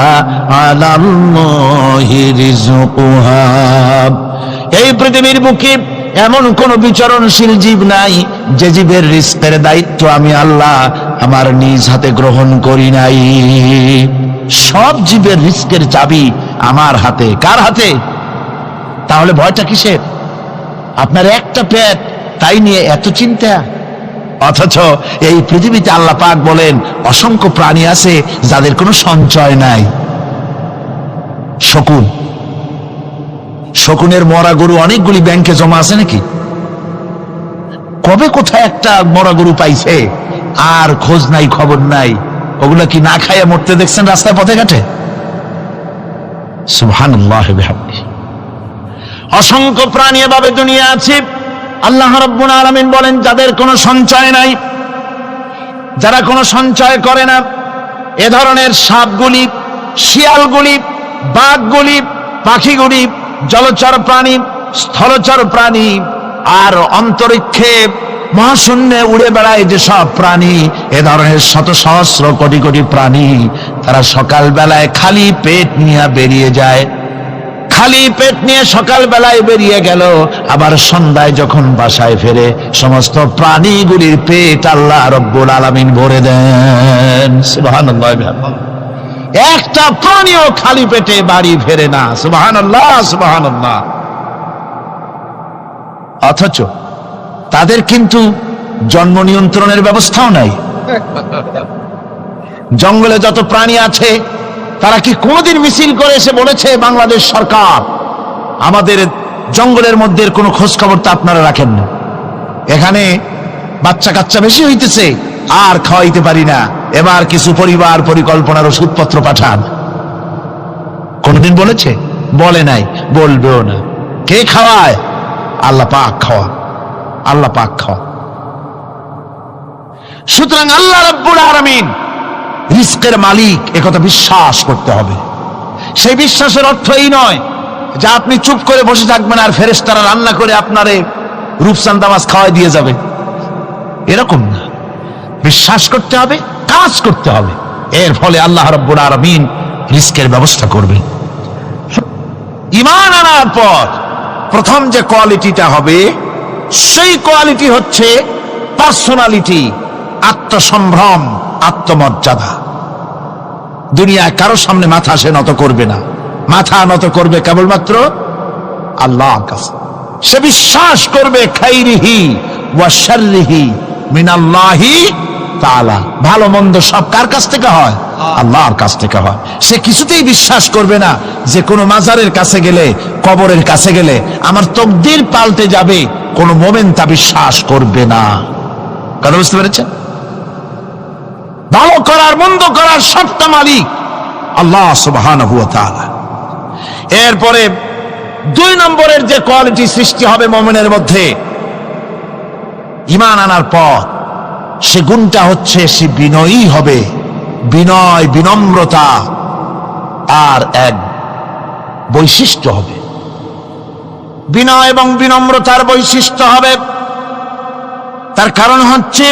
A: আলাল্লাহি রিজকুহা। এই পৃথিবীর বুকে এমন কোন বিচরণশীল জীব নাই যে জীবের রিস্কের দায়িত্ব আমি আল্লাহ আমার নিজ হাতে গ্রহণ করি নাই। সব জীবের রিস্কের চাবি আমার হাতে। কার হাতে? তাহলে ভয়টা কিসের? আপনার একটা পেট, তাই নিয়ে এত চিন্তা। অথচ এই পৃথিবীতে আল্লাহ পাক বলেন অসংখ্য প্রাণী আছে যাদের কোনো সঞ্চয় নাই। শকুন, শকুনের মরা গরু অনেকগুলি ব্যাংকে জমা আছে নাকি? কবে কোথায় একটা মরা গরু পাইছে আর খোঁজ নাই, খবর নাই। ওগুলা কি না খাইয়া মরতে দেখছেন রাস্তায় পথে ঘাটে? সুবহানাল্লাহ বিহামদিহি। অসংখ্য প্রাণী এভাবে দুনিয়া আছে। আল্লাহ রাব্বুল আলামিন বলেন যাদের কোনো সঞ্চয় নাই, যারা কোনো সঞ্চয় করে না, এ ধরনের সাপগুলি, শিয়ালগুলি, বাঘগুলি, পাখিগুলি, জলচর প্রাণী, স্থলচর প্রাণী আর অন্তরিক্ষে মহাশূন্যে উড়ে বেড়ায় যেসব প্রাণী, এ ধরনের শত সহস্র কোটি কোটি প্রাণী, তারা সকাল বেলায় খালি পেট নিয়ে বেরিয়ে যায়। খালি পেট নিয়ে সকাল বেলায় বেরিয়ে গেল, আবার সন্ধ্যায় যখন বাসায় ফেরে সমস্ত প্রাণীগুলির পেট আল্লাহ রব্বুল আলামিন ভরে দেন। সুবহানাল্লাহ। একটা প্রাণীও খালি পেটে বাড়ি ফেরে না। সুবহানাল্লাহ, সুবহানাল্লাহ। অথচ তাদের কিন্তু জন্ম নিয়ন্ত্রণের ব্যবস্থাও নাই। জঙ্গলে যত প্রাণী আছে তারা কি কোনদিন মিছিল করে এসে বলেছে বাংলাদেশ সরকার আমাদের জঙ্গলের মধ্যে কোনো খোঁজ খবর তো আপনারা রাখেন না, এখানে বাচ্চা কাচ্চা বেশি হইতেছে আর খাওয়াইতে পারি না, এবার কিছু পরিবার পরিকল্পনার ওষুধপত্র পাঠান? কোনদিন বলেছে? বলে নাই, বলবেও না। কে খাওয়ায়? আল্লাহ পাক খাওয়া, আল্লাহ পাক খাওয়া। সুতরাং আল্লাহ রাব্বুল আলামিন রিস্কের মালিক, একথা বিশ্বাস করতে হবে। সেই বিশ্বাসের অর্থ এই নয় যে আপনি চুপ করে বসে থাকবেন আর ফেরেশতারা রান্না করে আপনারে রূপচাঁদা মাছ খাওয়াই দিয়ে যাবে, এরকম না। বিশ্বাস করতে হবে, কাজ করতে হবে। এর ফলে আল্লাহ রাব্বুল আলামিন রিস্কের ব্যবস্থা করবেন। ঈমান আনার পর প্রথম যে কোয়ালিটিটা হবে সেই কোয়ালিটি হচ্ছে পার্সোনালিটি, আত্মসম্ভ্রম, আত্মমর্যাদা। দুনিয়ায় কারো সামনে মাথা সে নত করবে না, মাথা নত করবে কেবলমাত্র আল্লাহর কাছে। সে বিশ্বাস করবে খাইরিহি ওয়া শাররিহি মিনাল্লাহি তাআলা। ভালো মন্দ সব কার কাছ থেকে হয়? আল্লাহর কাছ থেকে হয়। সে কিছুতেই বিশ্বাস করবে না যে কোনো মাজারের কাছে গেলে, কবরের কাছে গেলে আমার তকদির পাল্টে যাবে। কোন মোমেন তা বিশ্বাস করবে না। কথা বুঝতে পেরেছেন? ভালো করার মন্দ করার সবটা মালিক আল্লাহ সুবহানাহু ওয়া তাআলা। এরপরে 2 নম্বরের যে কোয়ালিটি সৃষ্টি হবে মুমিনের মধ্যে ঈমান আনার পর, সে গুণটা হচ্ছে সে বিনয়ী হবে। বিনয়, বিনম্রতা আর এক বৈশিষ্ট্য হবে। বিনয় এবং বিনম্রতার বৈশিষ্ট্য হবে। তার কারণ হচ্ছে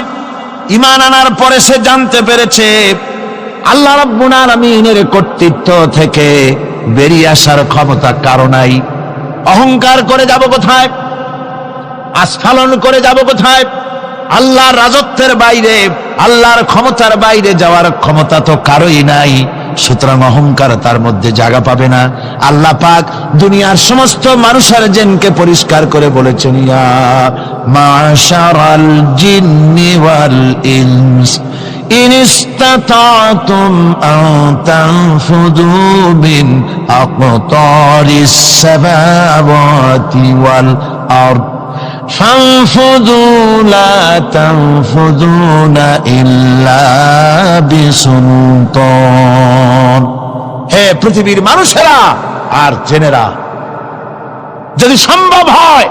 A: ঈমান আনার পরে সে জানতে পেরেছে আল্লাহ রাব্বুল আলামিনের কর্তৃত্ব থেকে বেরিয়ে আসার ক্ষমতা কারো নাই। অহংকার করে যাব কোথায়? আস্ফালন করে যাব কোথায়? আল্লাহর রাজত্বের বাইরে, আল্লাহর ক্ষমতার বাইরে যাওয়ার ক্ষমতা তো কারোই নাই। সুতরাং অহংকার তার মধ্যে জায়গা পাবে না। আল্লাহ পাক দুনিয়ার সমস্ত মানুষের জিনকে পরিষ্কার করে বলেছেন, ইয়া মাশারাল জিন্নি ওয়াল ইনস ইন ইসতাতাতুম আন তানফুযু মিন আকতারিস সামাওয়াতি ওয়াল আরদ ফানফুযু লা তানফুযুনা ইল্লা বিসুলতান। হে পৃথিবীর মানুষেরা আর জেনেরা, যদি সম্ভব হয়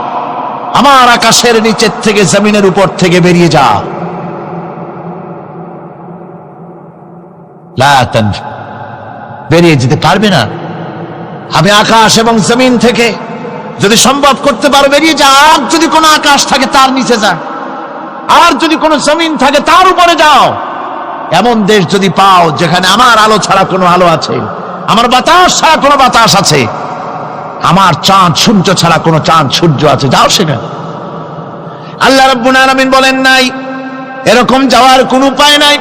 A: আমার আকাশের নিচের থেকে জমিনের উপর থেকে বেরিয়ে যা। লা তানফু, বেরিয়ে যেতে পারবে না। আমি আকাশ এবং জমিন থেকে যদি সম্ভব করতে পারো বেরিয়ে যা। আর যদি কোনো আকাশ থাকে তার নিচে যা, আর যদি কোনো জমিন থাকে তার উপরে যাও। এমন দেশ যদি পাও যেখানে আমার আলো ছাড়া কোনো আলো আছে, আমার বাতাস ছাড়া কোনো বাতাস আছে, আমার চাঁদ সূর্য ছাড়া কোনো চাঁদ সূর্য আছে, যাও সেখানে। আল্লাহ রাব্বুল আলামিন বলেন নাই এরকম যাওয়ার কোনো উপায় নাই।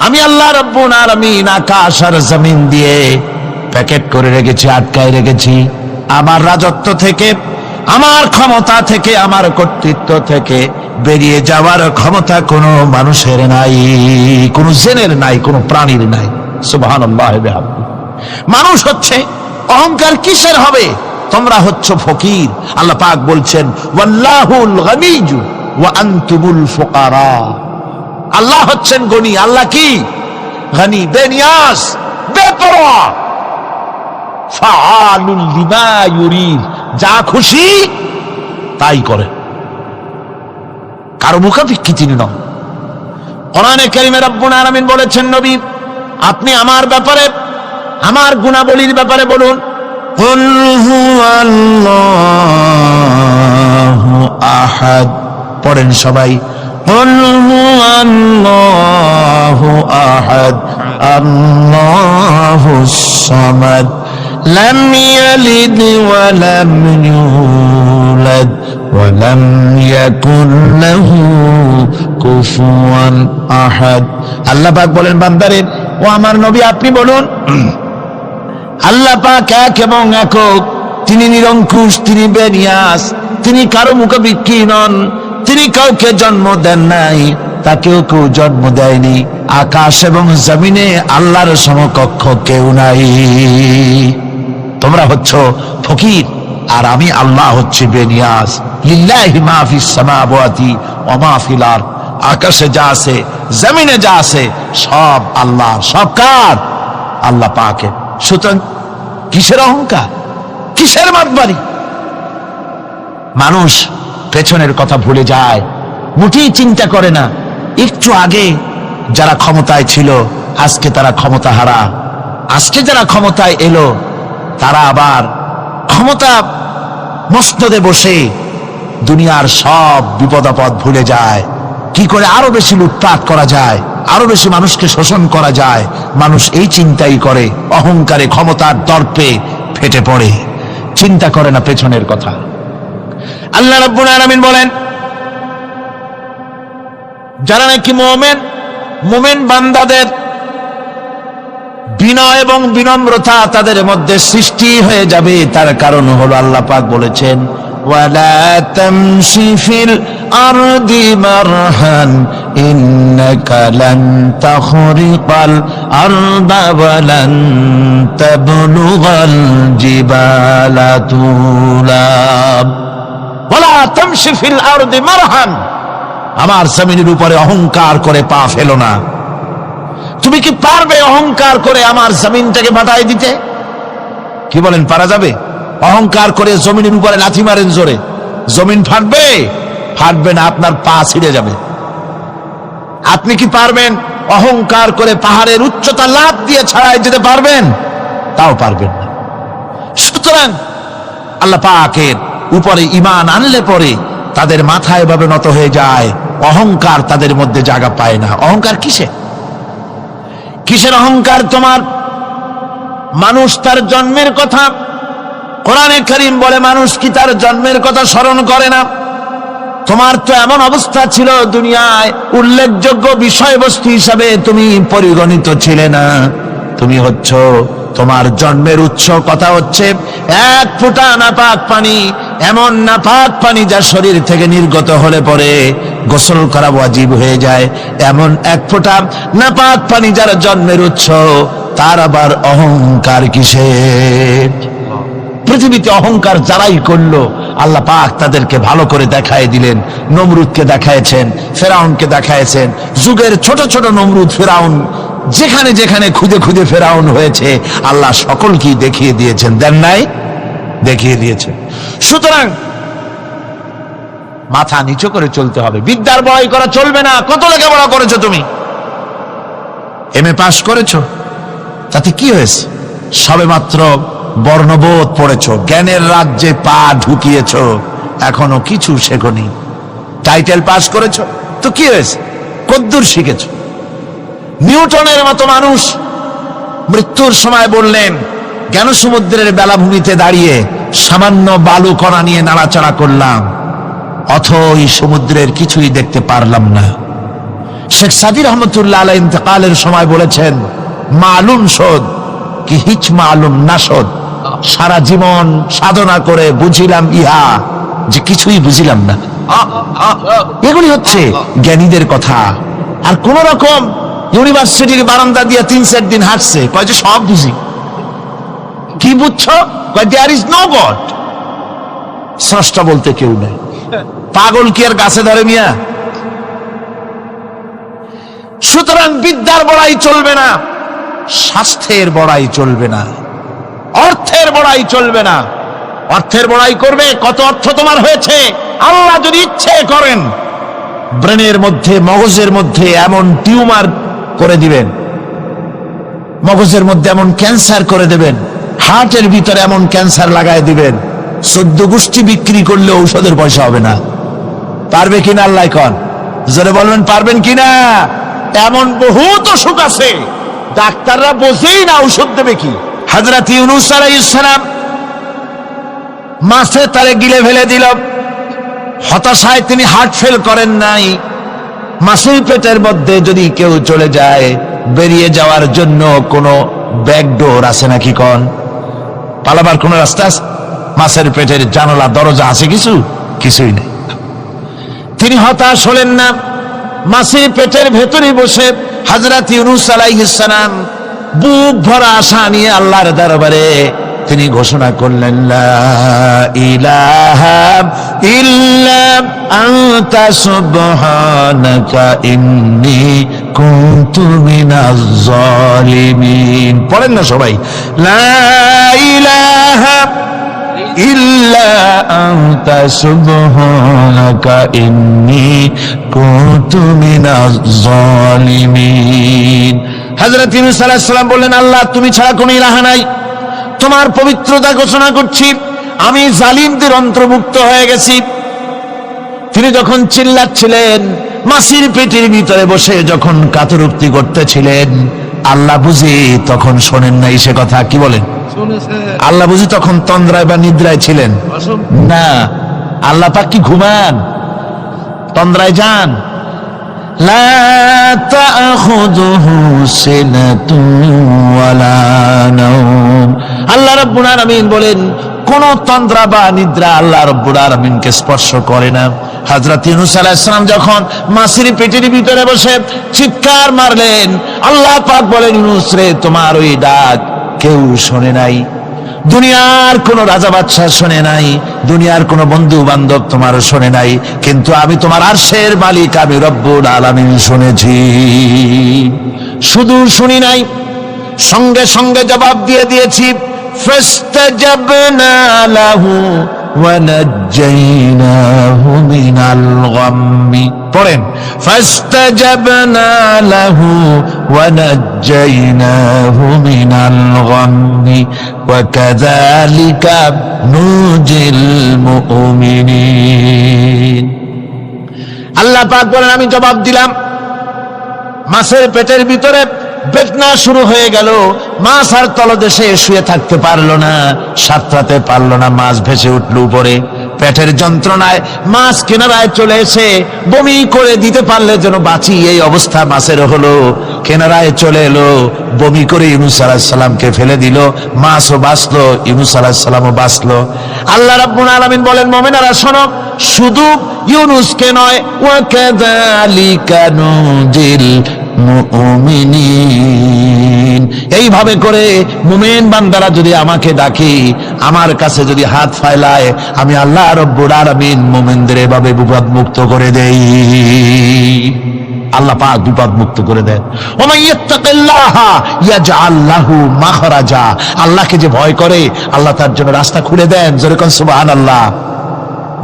A: আমি আল্লাহ রাব্বুল আলামিন আকাশ আর জমিন দিয়ে প্যাকেট করে রেখেছি, আটকায় রেখেছি। আমার রাজত্ব থেকে, আমার ক্ষমতা থেকে, আমার কর্তৃত্ব থেকে বেরিয়ে যাওয়ার ক্ষমতা কোনো মানুষের নাই, কোনো জিনের নাই, কোনো প্রাণীর নাই। সুবহানাল্লাহ ওয়া বিহামদিহি। মানুষ হচ্ছে অহংকার কিসের হবে? তোমরা হচ্ছ ফকির। আল্লাহ পাক বলছেন ওয়াল্লাহুল গনিয়্যু ওয়া আনতুমুল ফুকারা। আল্লাহ হচ্ছেন গনি। আল্লাহ কি? গনি, বেনিয়াজ, বেপরোয়া। ফাআলুল লিমা ইউরিদ, যা খুশি তাই করে, কারো মুখাপেক্ষী তিনি নন। কোরআনে কারীমে রব্বুল আলামিন বলেছেন, নবী আপনি আমার ব্যাপারে, আমার গুণাবলীর ব্যাপারে বলুন। কুল হুয়াল্লাহু আহাদ, পড়েন সবাই। কুল হুয়াল্লাহু আহাদ আল্লাহুস সামাদ লাম ইয়ালিদ ওয়া লাম ইউলাদ ওয়া লাম ইয়াকুল লাহু কুফুয়ান আহাদ। আল্লাহ পাক বলেন, বান্দারে ও আমার নবী আপনি বলুন, আল্লাহ পাক এক এবং একক, তিনি নিরঙ্কুশ, তিনি বেনিয়াস, তিনি কারো মুখাপেক্ষী নন, তিনি কাউকে জন্ম দেন নাই, তাকেও কেউ জন্ম দেয়নি। আকাশ এবং জমিনে আল্লাহর সমকক্ষ কেউ নাই। তোমরা হচ্ছ ফকির আর আমি আল্লাহ হচ্ছে বেনিয়াস। লিল্লাহি মা ফিস সামাওয়াতি ওয়া মা ফিল আরদ, আকাশে যা আছে জমিনে যা আছে সব আল্লাহ, সব কার? আল্লাহ পাকের। সুতরাং কিসের অহংকার, কিসের মাতবাড়ি? মানুষ পেছনের কথা ভুলে যায়, মোটেই চিন্তা করে না। একটু আগে যারা ক্ষমতায় ছিল আজকে তারা ক্ষমতা হারা, আজকে যারা ক্ষমতায় এলো তারা আবার ক্ষমতা মসনদে বসে দুনিয়ার সব বিপদ আপদ ভুলে যায়। কি করে আরো বেশি লুটপাট করা যায়, আরো বেশি মানুষকে শোষণ করা যায়, মানুষ এই চিন্তাই করে। অহংকারে, ক্ষমতার দর্পে ফেটে পড়ে, চিন্তা করে না পেছনের কথা। আল্লাহ রাব্বুল আলামিন বলেন, যারা নাকি মুমিন বান্দাদের বিনয় এবং বিনম্রতা তাদের মধ্যে সৃষ্টি হয়ে যাবে, তার কারণ হলো আল্লাহ পাক বলেছেন ওয়ালা তামশি ফিল আরদি মারহান ইন্নাকা লান তাখরিকাল আরদা ওয়া লান তাবলুগাল জিবালা তুলা। ওয়ালা তামশি ফিল আরদি মারহান, আমার জমিনের উপরে অহংকার করে পা ফেলো না। তুমি কি পারবে অহংকার করে আমার জমিনটাকে ফাটাই দিতে? কি বলেন, পারা যাবে? অহংকার করে জমিনের উপরে লাথি মারেন জোরে, জমিন ফাটবে? ফাটবে না, আপনার পা ছিঁড়ে যাবে। আপনি কি পারবেন অহংকার করে পাহাড়ের উচ্চতা লাফ দিয়ে ছাড়াই যেতে পারবেন? তাও পারবেন না। সুতরাং আল্লাহ পাকের উপরে ঈমান আনলে পরে তাদের মাথা এভাবে নত হয়ে যায়, অহংকার তাদের মধ্যে জায়গা পায় না। অহংকার কিসের অহংকার তোমার? মানুষ তার জন্মের কথা, কোরআনে কারীম বলে মানুষ কি তার জন্মের কথা স্মরণ করে না? তোমার তো এমন অবস্থা ছিল, দুনিয়ায় উল্লেখযোগ্য বিষয়বস্তু হিসাবে তুমি পরিগণিত ছিলে না। তুমি হচ্ছ, তোমার জন্মের উৎস কথা হচ্ছে এক ফোঁটা নাপাক পানি, এমন নাপাক পানি যা শরীর থেকে নির্গত হলে পরে গোসল করা ওয়াজিব হয়ে যায়। এমন এক ফোঁটা নাপাক পানি যার জন্মের উৎস, তার আবার অহংকার কিসের? পৃথিবীতে অহংকার যারাই করলো আল্লাহ পাক তাদেরকে ভালো করে দেখায় দিলেন। নমরুদকে দেখায়ছেন, ফেরাউনকে দেখায়ছেন, যুগের ছোট ছোট নমরুদ ফেরাউন যেখানে যেখানে খুদে খুদে ফেরাউন হয়েছে আল্লাহ সকলকেই দেখিয়ে দিয়েছেন, দেন নাই? দেখিয়ে দিয়েছেন। সুতরাং মাথা নিচু করে চলতে হবে, বিদ্যার বড়াই করা চলবে না। কত লেখাপড়া করেছো তুমি? এমএ পাস করেছো, তাতে কি হয়েছে? সবে মাত্র বর্ণবোধ পড়েছো, জ্ঞানের রাজ্যে পা ঢুকিয়েছো, এখনো কিছু শেখনি। টাইটেল পাস করেছো, তো কি হয়েছে? কদ্দুর শিখেছো? নিউটনের মতো মানুষ মৃত্যুর সময় বললেন, জ্ঞান সমুদ্রের বেলাভূমিতে দাঁড়িয়ে সামান্য বালু কণা নিয়ে নাড়াচাড়া করলাম, অথই সমুদ্রের কিছুই দেখতে পারলাম না। শেখ সাদী রহমতুল্লাহ আলাইহি ইন্তেকালের সময় বলেছেন, মালুম শোধ কি হিচ মালুম না শোধ, সারা জীবন সাধনা করে বুঝিলাম ইহা, যে কিছুই বুঝিলাম না। এগুলি হচ্ছে জ্ঞানীদের কথা। আর কোন রকম ইউনিভার্সিটির বারান্দা দিয়ে 3-4 দিন হাঁটছে, কয় যে সব বুঝি। কি বুঝছো? দেয়ার ইজ নো গড, স্রষ্টা বলতে কেউ নেই। পাগল কি আর গাছে ধরে মিয়া? সুতরাং বিদ্যার বড়াই চলবে না, স্বাস্থ্যের বড়াই চলবে না, অর্থের বড়াই চলবে না। অর্থের বড়াই করবে, কত অর্থ তোমার হয়েছে? আল্লাহ যদি ইচ্ছে করেন ব্রেনের মধ্যে, মগজের মধ্যে এমন টিউমার করে দিবেন, মগজের মধ্যে এমন ক্যান্সার করে দেবেন, হার্টের ভিতরে এমন ক্যান্সার লাগায় দিবেন, 14 গোষ্ঠী বিক্রি করলে ঔষধের পয়সা হবে না। পারবে কিনা আল্লাহ কন? জোরে বলবেন পারবেন কিনা? এমন বহুত অসুখ আছে ডাক্তাররা বোঝেই না ঔষধ দেবে কি। হযরত ইউনূস আলাইহিস সালাম মাছে তারে গিলে ফেলে দিল, হতাশায় তিনি হার্ট ফেল করেন নাই। মাছের পেটের মধ্যে যদি কেউ চলে যায়, বেরিয়ে যাওয়ার জন্য কোনো ব্যাকডোর আছে নাকি কন? পালাবার কোন রাস্তা আছে? মাছের পেটের জানালা দরজা আছে কিছু? কিছুই নেই। তিনি হতাশ হলেন না, মাছের পেটের ভেতরে বসে হযরত ইউনূস আলাইহিস সালাম বুক ভরা আশা নিয়ে আল্লাহর দরবারে তিনি ঘোষণা করলেন, লা ইলাহা ইল্লা আনতা সুবহানাকা ইন্নী কুনতু মিনাজ জালিমিন। পড়েন না সবাই, লা ইলাহা ইল্লা আনতা সুবহানাকা ইন্নী কুনতু মিনাজ জালিমিন। হযরত ইউনূস আলাইহিস সালাম বললেন, আল্লাহ তুমি ছাড়া কোনো ইলাহ নাই, তোমার পবিত্রতা ঘোষণা করছি, আমি জালিমদের অন্তর্ভুক্ত হয়ে গেছি। তিনি যখন চিল্লাচ্ছিলেন, মাছির পেটের ভিতরে বসে যখন কাতরুক্তি করতেছিলেন, আল্লাহ বুঝি তখন শোনেন নাই সে কথা? কি বলেন? আল্লাহ বুঝি তখন তন্দ্রায় বা নিদ্রায় ছিলেন না? আল্লাহ পাক কি ঘুমান? তন্দ্রায় যান? লা তাখুযুহু সিনাতুন ওয়ালা নাওম। আল্লাহ রাব্বুল আলামিন বলেন, কোন তন্দ্রা বা নিদ্রা আল্লাহ রাব্বুল আলামিনকে স্পর্শ করে না। হযরত ইউনূস আলাইহিস সালাম যখন মাছের পেটের ভিতরে বসে চিৎকার মারলেন, আল্লাহ পাক বলেন, ইউনূস রে, তোমার ওই ডাক কেউ শোনে নাই, দুনিয়ার কোন রাজা বাদশাহ শোনে নাই, দুনিয়ার কোন বন্ধু বান্ধব তোমার শোনে নাই, কিন্তু আমি তোমার আরশের মালিক, আমি রব্বুল আলামিন শুনেছি। শুধু শুনি নাই, সঙ্গে সঙ্গে জবাব দিয়ে দিয়েছি। ফাস্তাজাবনা লাহু ওয়া নাজ্জাইনাহু মিনাল গাম্মি। পড়েন, ফাস্তাজাবনা লাহু ওয়া নাজ্জাইনাহু মিনাল গাম্মি ওয়া কাযালিকা নুজিল মুমিনিন। আল্লাহ পাক বলেন আমি জবাব দিলাম। মাছের পেটের ভিতরে বেদনা শুরু হয়ে গেল, মাছ আর তলদেশে শুয়ে থাকতে পারলো না, সাঁতরাতে পারলো না, মাছ ভেসে উঠলো উপরে। পেটের যন্ত্রণায় মাছ কিনারায় চলে এসে বমি করে দিতে পারলে যেন বাঁচি, এই অবস্থা মাছের হলো। কিনারায় চলে এলো, বমি করে ইউনূস আলাইহিস সালামকে ফেলে দিল, মাছও বাঁচলো, ইউনূস আলাইহিস সালামও বাঁচলো। আল্লাহ রাব্বুল আলামিন বলেন মুমিনেরা শোনো, শুধু ইউনূসকে নয়, ওয়া কাযালিকা নুজিল মুমিনিন, এইভাবে করে মুমিন বান্দারা যদি আমাকে ডাকে, আমার কাছে যদি হাত ফাইলায়, আমি আল্লাহ রব্বুল আলামিন মুমিনদের এভাবে বিপদ মুক্ত করে দেই। আল্লাহ পাক বিপদ মুক্ত করে দেন। ওয়া ইয়াত্তাকিল্লাহা ইয়াজআল লাহু মাখরাজা, আল্লাহকে যে ভয় করে আল্লাহ তার জন্য রাস্তা খুলে দেন। জোরে কোন সুবহানাল্লাহ।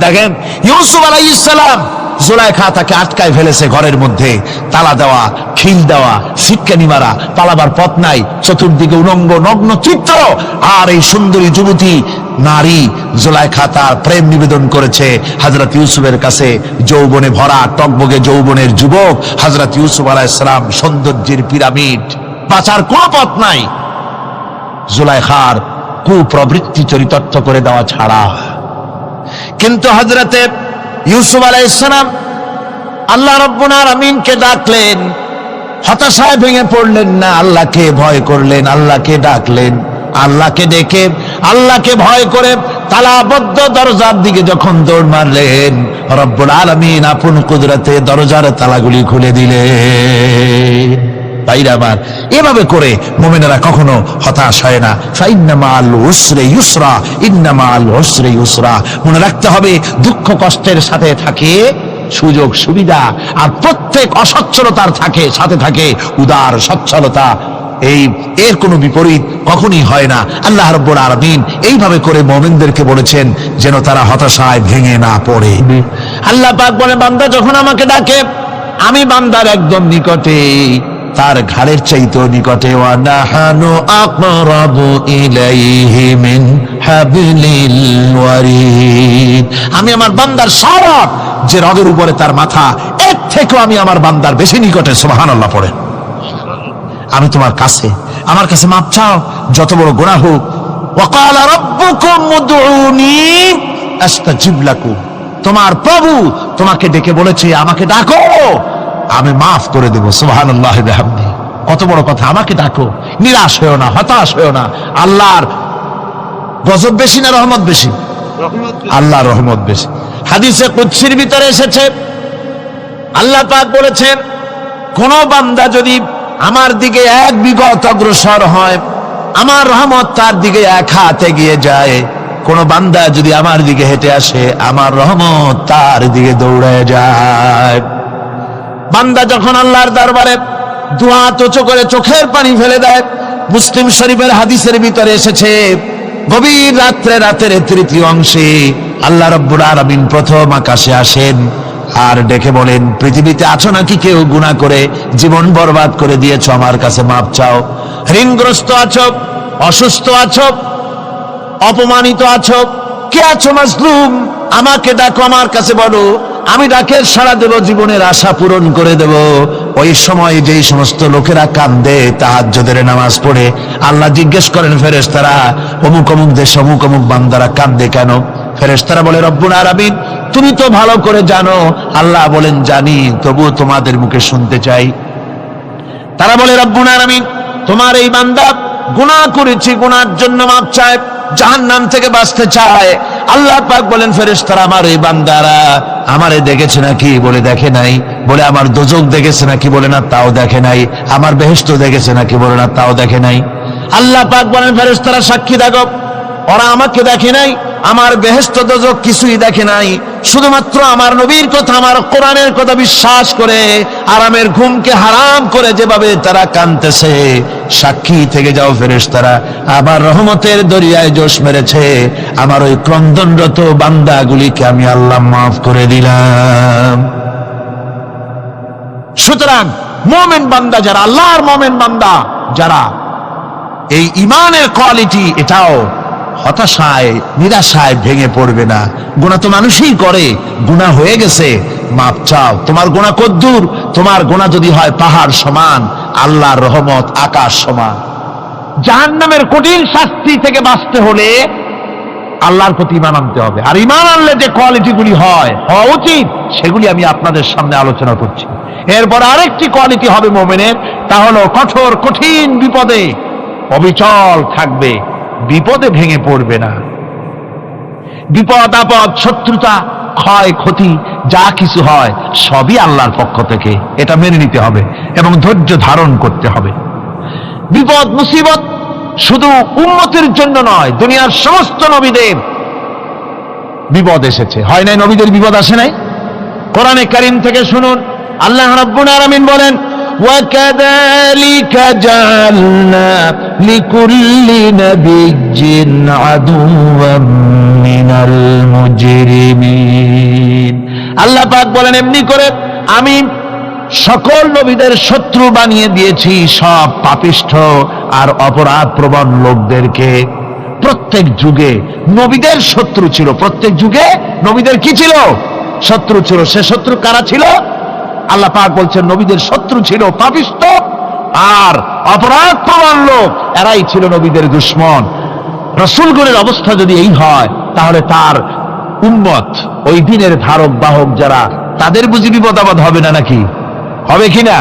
A: দেখেন ইউসুফ আলাইহিস সালাম, জুলাইখা তাকে আটকায় ফেলেছে ঘরের মধ্যে, তালা দেওয়া, খিল দেওয়া, সিটকানি মারা, পালাবার পথ নাই, চতুর্দিকে উলঙ্গ নগ্ন চিত্র। আর এই সুন্দরী যুবতী নারী জুলাইখা তার প্রেম নিবেদন করেছে হযরত ইউসুফের কাছে। যৌবনে ভরা টকবগে যৌবনের যুবক হযরত ইউসুফ আলাইহিস সালাম, সৌন্দর্যের পিরামিড, বাঁচার কোনো পথ নাই জুলাইখার কুপ্রবৃত্তি চরিতার্থ করে দেওয়া ছাড়া। কিন্তু হযরতে ইউসুফ আলাইহিস সালাম আল্লাহ রাব্বুল আলামিনকে ডাকলেন, হতাশায় ভেঙে পড়লেন না, আল্লাহকে ভয় করলেন, আল্লাহকে ডাকলেন। আল্লাহকে ডেকে, আল্লাহকে ভয় করে তালাবদ্ধ দরজার দিকে যখন দৌড় মারলেন, রব্বুল আলামিন আপন কুদরতে দরজার তালাগুলি খুলে দিলেন। ভাইরা আমার, এভাবে করে মুমিনেরা কখনো হতাশ হয় না। ফাইন্না মাআল উসরি ইউসরা, ইন্না মাআল উসরি ইউসরা। মনে রাখতে হবে, দুঃখ কষ্টের সাথে থাকে সুযোগ সুবিধা, আর প্রত্যেক অসচ্ছলতার সাথে থাকে উদার সচ্ছলতা। এর কোনো বিপরীত কখনই হয় না। আল্লাহ রাব্বুল আলামিন এইভাবে করে মুমিনদেরকে বলেছেন যেন তারা হতাশায় ভেঙে না পড়ে। আল্লাহ পাক বলে, বান্দা যখন আমাকে ডাকে, আমি বান্দার একদম নিকটে, তার ঘাড়ের চাইতেও নিকটে। ওয়া নাহানু আকরাবু ইলাইহি মিন হাবলিল ওয়ারিদ। আমি আমার বান্দার সারা যে রগের উপরে তার মাথা, এর থেকেও আমি আমার বান্দার বেশি নিকটে। সুবহানাল্লাহ পড়ে। আমি তোমার কাছে, আমার কাছে মাপ চাও, যত বড় গুনাহ হোক। ওয়া ক্বালা রাব্বুকুম উদউনি আস্তাজিব লাকুম। তোমার প্রভু তোমাকে ডেকে বলেছে, আমাকে ডাকো, আমি মাফ করে দেব। সুবহানাল্লাহি ওয়া বিহামদিহি। কত বড় কথা, আমাকে ডাকো, নিরাশ হয়েও না, হতাশ হয়েও না। আল্লাহর গজব বেশি না রহমত বেশি? আল্লাহর রহমত বেশি। হাদিসে কুদসির ভিতরে এসেছে, আল্লাহ পাক বলেছেন, কোন বান্দা যদি আমার দিকে এক বিগত অগ্রসর হয়, আমার রহমত তার দিকে এক হাত এগিয়ে যায়। কোন বান্দা যদি আমার দিকে হেঁটে আসে, আমার রহমত তার দিকে দৌড়ে যায়। বান্দা যখন আল্লাহর দরবারে দুহাত উঁচু করে চোখের পানি ফেলে দেয়, মুসলিম শরীফের হাদিসের ভিতরে এসেছে, গভীর রাতের তৃতীয় অংশে আল্লাহ রাব্বুল আলামিন প্রথম আকাশে আসেন আর ডেকে বলেন, পৃথিবীতে আছো নাকি কেউ গুনাহ করে জীবন বরবাদ করে দিয়েছো, আমার কাছে মাপ চাও। ঋণগ্রস্ত আছো, অসুস্থ আছো, অপমানিত আছো, কে আছো মাজলুম, আমাকে ডাকো, আমার কাছে বলো, আমি ডাকের সাড়া দেব, জীবনের আশা পূরণ করে দেব। ওই সময় যেই সমস্ত লোকেরা কান্দে তাহাজ্জুদের নামাজ পড়ে, আল্লাহ জিজ্ঞেস করেন ফেরেশতারা, অমুক অমুক দেশে অমুক অমুক বান্দারা কান্দে কেন? ফেরেশতারা বলে, রব্বুল আলামিন তুমি তো ভালো করে জানো। আল্লাহ বলেন, জানি, তবুও তোমাদের মুখে শুনতে চাই। তারা বলে, রব্বুল আলামিন তোমার এই বান্দা গুনাহ করেছে, গুনার জন্য মাপ চায়, জাহান্নাম থেকে বাঁচতে চায়। আল্লাহ পাক বলেন, ফেরেশতারা আমার এই বান্দারা আমারে দেখেছে নাকি? বলে দেখে নাই। বলে আমার দোজখ দেখেছে নাকি? বলে না, তাও দেখে নাই। আমার বেহেশত দেখেছে নাকি? বলে না, তাও দেখে নাই। আল্লাহ পাক বলেন, ফেরেশতারা সাক্ষী থাকো, ওরা আমাকে দেখে নাই, আমার বেহেশত দোজখ কিছুই দেখে নাই, শুধুমাত্র আমার নবীর কথা, আমার কোরআনের কথা বিশ্বাস করে আরামের ঘুমকে হারাম করে যেভাবে তারা কাঁদতেছে, সাক্ষী থেকে যাও ফেরেশতারা, আমার রহমতের দরিয়ায় জোশ মেরেছে, আমার ওই ক্রন্দনরত বান্দাগুলিকে আমি আল্লাহ মাফ করে দিলাম। সুতরাং মুমিন বান্দা যারা, আল্লাহর মুমিন বান্দা যারা, এই ঈমানের কোয়ালিটি এটাও হতাশায় নিরাশায় ভেঙে পড়বে না। গুনাহ তো মানুষই করে, গুনাহ হয়ে গেছে, মাপ চাও। তোমার গুনাহ কদ্দুর? তোমার গুনাহ যদি হয় পাহাড় সমান, আল্লাহর রহমত আকাশ সমান। জাহান্নামের কঠিন শাস্তি থেকে বাঁচতে হলে আল্লাহর প্রতি ঈমান আনতে হবে। আর ঈমান আনলে যে কোয়ালিটিগুলি হওয়া উচিত, সেগুলি আমি আপনাদের সামনে আলোচনা করছি। এরপর আরেকটি কোয়ালিটি হবে মুমিনের, তা হলো কঠোর কঠিন বিপদে অবিচল থাকবে, বিপদে ভেঙে পড়বে না। বিপদ আপদ, শত্রুতা, ক্ষয় ক্ষতি যা কিছু হয় সবই আল্লাহর পক্ষ থেকে, এটা মেনে নিতে হবে এবং ধৈর্য ধারণ করতে হবে। বিপদ মুসিবত শুধু উম্মতের জন্য নয়, দুনিয়ার সমস্ত নবীদের বিপদ এসেছে, হয় নাই? নবীদের বিপদ আসে নাই? কোরআনে কারীম থেকে শুনুন, আল্লাহ রাব্বুল আলামিন বলেন, وَكَذَلِكَ جَعَلْنَا لِكُلِّ نَبِيٍّ عَدُوًّا مِّنَ الْمُجْرِمِينَ। আল্লাহ পাক বলেন, এমনি করে আমি সকল নবীদের শত্রু বানিয়ে দিয়েছি সব পাপিষ্ঠ আর অপরাধ প্রবণ লোকদেরকে। প্রত্যেক যুগে নবীদের শত্রু ছিল, প্রত্যেক যুগে নবীদের কি ছিল? শত্রু ছিল। সে শত্রু কারা ছিল? আল্লাহ পাক বলছেন নবীদের শত্রু ছিল পাপিষ্ঠ আর অপরাধ প্রবণ লোক, এরাই ছিল নবীদের দুশমন। রাসূলগণের অবস্থা যদি এই হয়, তাহলে তার উম্মত, ওই দিনের ধারক বাহক যারা, তাদের বুঝি বিপদ আপদ হবে না? নাকি হবে কিনা?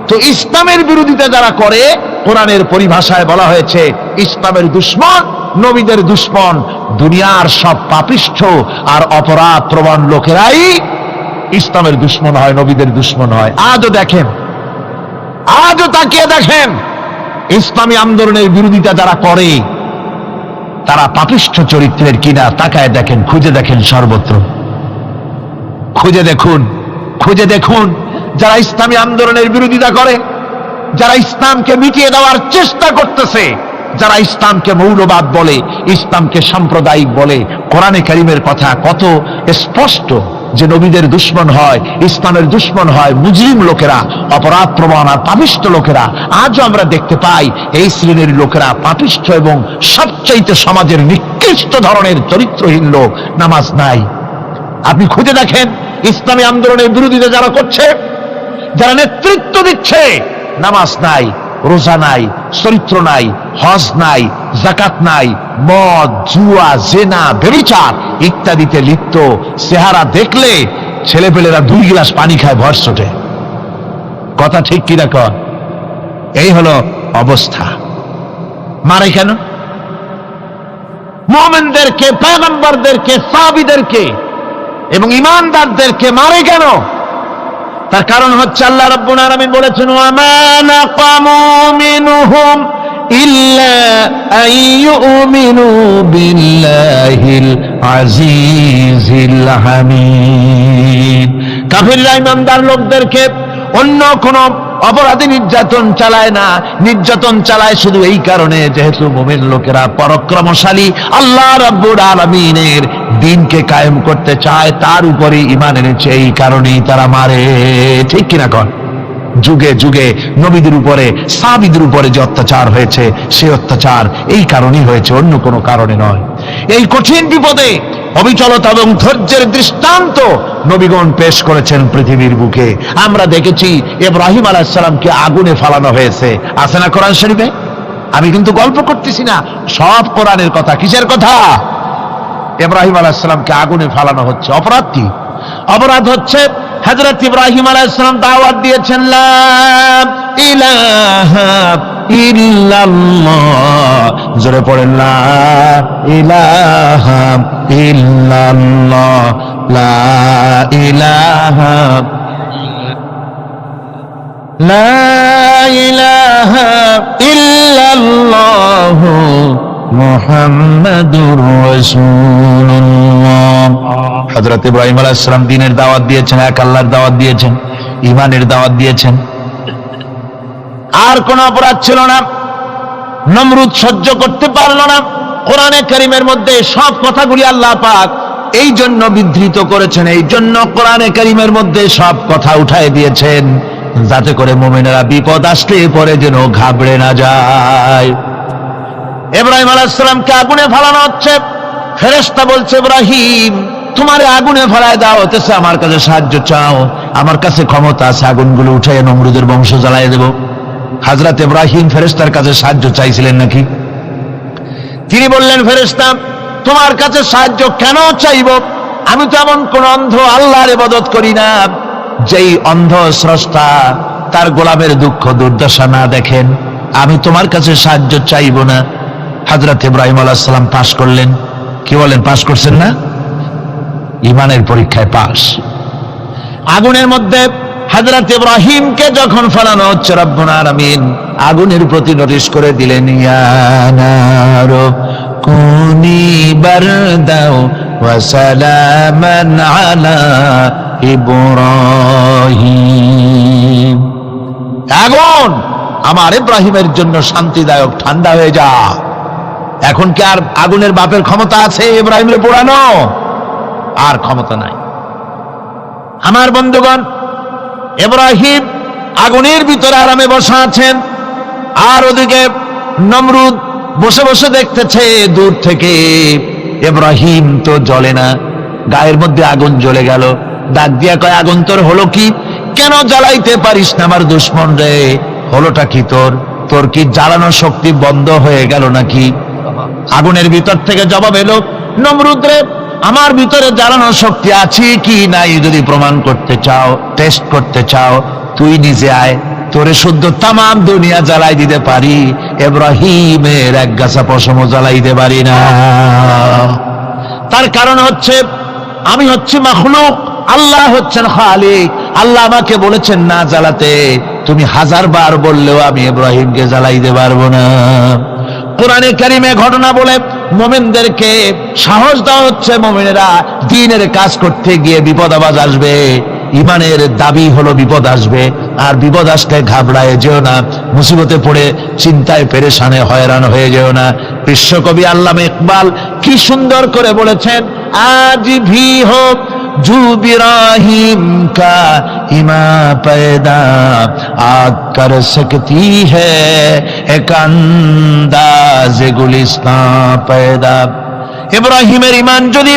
A: তো ইসলামের বিরোধিতা যারা করে, কোরআনের পরিভাষায় বলা হয়েছে ইসলামের দুশমন, নবীদের দুশমন। দুনিয়ার সব পাপিষ্ঠ আর অপরাধ প্রবণ লোকেরাই ইসলামের দুশমন হয়, নবীদের দুশমন হয়। আজও দেখেন, আজও তাকিয়ে দেখেন, ইসলামী আন্দোলনের বিরোধিতা যারা করে তারা পাপিষ্ঠ চরিত্রের কিনা, তাকায় দেখেন, খুঁজে দেখেন, সর্বত্র খুঁজে দেখুন, খুঁজে দেখুন। যারা ইসলামী আন্দোলনের বিরোধিতা করে, যারা ইসলামকে মিটিয়ে দেওয়ার চেষ্টা করতেছে, যারা ইসলামকে মৌলবাদ বলে, ইসলামকে সাম্প্রদায়িক বলে, কোরআনে কারীমের কথা কত স্পষ্ট যে নবীদের দুশমন হয়, ইসলামের দুশমন হয় মুজরিম লোকেরা, অপরাধ প্রবণ আর পাপিষ্ঠ লোকেরা। আজও আমরা দেখতে পাই এই শ্রেণীর লোকেরা পাপিষ্ঠ এবং সবচাইতে সমাজের নিকৃষ্ট ধরনের চরিত্রহীন লোক। নামাজ নাই। আপনি খুঁজে দেখেন, ইসলামী আন্দোলনের বিরোধিতা যারা করছে, যারা নেতৃত্ব দিচ্ছে, নামাজ নাই, রোজা নাই, চরিত্র নাই, হজ নাই, যাকাত নাই, মদ, জুয়া, জেনা, ব্যভিচার ইত্যাদিতে লিপ্ত। চেহারা দেখলে ছেলেপেলেরা 2 গ্লাস পানি খায় ভরসটে। কথা ঠিক কিনা কন? এই হলো অবস্থা। মারে কেন? মুমিনদেরকে, পয়গম্বরদেরকে, সাহাবীদেরকে এবং ঈমানদারদেরকে মারে কেন? তার কারণ হচ্ছে আল্লাহ রাব্বুল আলামিন বলেছেন, ওয়া মা নাকামু মিনহুম ইল্লা আইয়ুমিনু বিল্লাহিল আজিজিল হামিদ। কাফিররা ঈমানদার লোকদেরকে অন্য কোন অপরাধী নির্যাতন চালায় না, নির্যাতন চালায় শুধু এই কারণে যেহেতু মুমিন লোকেরা পরাক্রমশালী, আল্লাহ রাব্বুল আলামিনের দিনকে কায়েম করতে চায়, তার উপরে ঈমান এনেছে, এই কারণেই তারা মারে। ঠিক কিনা কন? যুগে যুগে নবীদের উপরে, সাহাবীদের উপরে যে অত্যাচার হয়েছে, সেই অত্যাচার এই কারণেই হয়েছে, অন্য কোনো কারণে নয়। এই কঠিন বিপদে অবিচলতা এবং ধৈর্যের দৃষ্টান্ত নবীগণ পেশ করেছেন পৃথিবীর বুকে। আমরা দেখেছি ইব্রাহিম আলাইহিস সালামকে আগুনে ফালানো হয়েছে, আছে না কোরআন শরীফে? আমি কিন্তু গল্প করতেছি না, সব কোরআনের কথা। কিসের কথা? ইব্রাহিম আলাইহিস সালামকে আগুনে ফালানো হচ্ছে। অপরাধ কি? অপরাধ হচ্ছে হযরত ইব্রাহিম আলাইহিস সালাম দাওয়াত দিয়েছেন, লা ইলাহা ইল্লাল্লাহ। জোরে পড়েন, লা ইলাহা ইল্লাল্লাহ, লা ইলাহা, লা ইলাহা ইল্লাল্লাহ মুহাম্মাদুর রাসূলুল্লাহ। হযরত ইব্রাহিম আলাইহিস সালাম দ্বীনের দাওয়াত দিয়েছেন, এক আল্লাহর দাওয়াত দিয়েছেন, ঈমানের দাওয়াত দিয়েছেন। আর কোন অপরাধ ছিল না। নমরুদ সহ্য করতে পারল না। কোরআনে কারীমের মধ্যে সব কথাগুলি আল্লাহ পাক এই জন্য বিধৃত করেছেন, এই জন্য কোরআনে কারীমের মধ্যে সব কথা উঠায় দিয়েছেন, যাতে করে মুমিনেরা বিপদ আসলে পরে যেন ঘাবড়ে না যায়। ইব্রাহিম আলাইহিস সালামকে আগুনে ফালানো হচ্ছে। ফেরেশতা বলছে, ইব্রাহিম তোমারে আগুনে ফেলায় দাও, অথচ আমার কাছে সাহায্য চাও, আমার কাছে ক্ষমতা আছে, আগুনগুলো উঠে নমরুদের বংশ জ্বালায় দেব। হযরত ইব্রাহিম ফেরেশতার কাছে সাহায্য চাইছিলেন নাকি? তিনি বললেন, ফেরেশতা তোমার কাছে সাহায্য কেন চাইব? আমি তো এমন কোন অন্ধ আল্লাহর ইবাদত করি না যেই অন্ধ স্রষ্টা তার গোলামের দুঃখ দুর্দশা না দেখেন। আমি তোমার কাছে সাহায্য চাইব না। হযরত ইব্রাহিম আলাইহিস সালাম পাশ করলেন। কি বলেন, পাশ করছেন না? ঈমানের পরীক্ষায় পাশ। আগুনের মধ্যে হযরত ইব্রাহিমকে যখন ফেলানো হচ্ছে, রব্বুল আলামিন আগুনের প্রতি নোটিশ করে দিলেন, ইয়া নারু কুনি বারদাও ওয়া সালামান আলা ইব্রাহিম। আগুন আমার ইব্রাহিমের জন্য শান্তিদায়ক, ঠান্ডা হয়ে যা। এখন কি আর আগুনের বাপের ক্ষমতা আছে ইব্রাহিমের পোড়ানো? আর ক্ষমতা নাই। আমার বন্ধুগণ, ইব্রাহিম আগুনের ভিতরে আরামে বসা আছেন, আর ওদিকে নমরুদ বসে বসে দেখতেছে দূর থেকে। ইব্রাহিম তো জ্বলে না, গায়ের মধ্যে আগুন জ্বলে গেল। ডাক দিয়া কয়, আগুন তোর হলো কি? কেন জ্বালাইতে পারিস না আমার দুশমন রে? হলোটা কি তোর? তোর কি জ্বালানো শক্তি বন্ধ হয়ে গেল নাকি? আগুনের ভিতর থেকে জবাব এলো, নমরুদ রে, আমার ভিতরে জ্বালানো শক্তি আছে কি নাই যদি প্রমাণ করতে চাও, টেস্ট করতে চাও, তুই নিজে আয়, তোরে শুদ্ধ তামাম দুনিয়া জ্বালাই দিতে পারি, ইব্রাহিমের এক গাছা পশমও জ্বালাইতে পারি না। তার কারণ হচ্ছে আমি হচ্ছি মাখলুক, আল্লাহ হচ্ছেন খালিক। আল্লাহ আমাকে বলেছেন না জ্বালাতে, তুমি 1000 বার বললেও আমি ইব্রাহিমকে জ্বালাইতে পারবো না। কোরআনে কারিমে ঘটনা বলে মুমিনদেরকে সাহস দেওয়া হচ্ছে, মুমিনেরা দ্বীনের কাজ করতে গিয়ে বিপদ আবাজ আসবে, ইমানের দাবি হলো বিপদ আসবে, আর বিপদ আসলে ঘাবড়ায় যেও না, মুসিবতে পড়ে চিন্তায় পেরেশানে হয়রান হয়ে যেও না। বিশ্বকবি আল্লামা ইকবাল কি সুন্দর করে বলেছেন, আজ ভি হোক জু ইব্রাহিম কা ইমা पैदा आग कर सकती है एक अंदाज गुलिस्तां पैदा। ইব্রাহিমের ঈমান যদি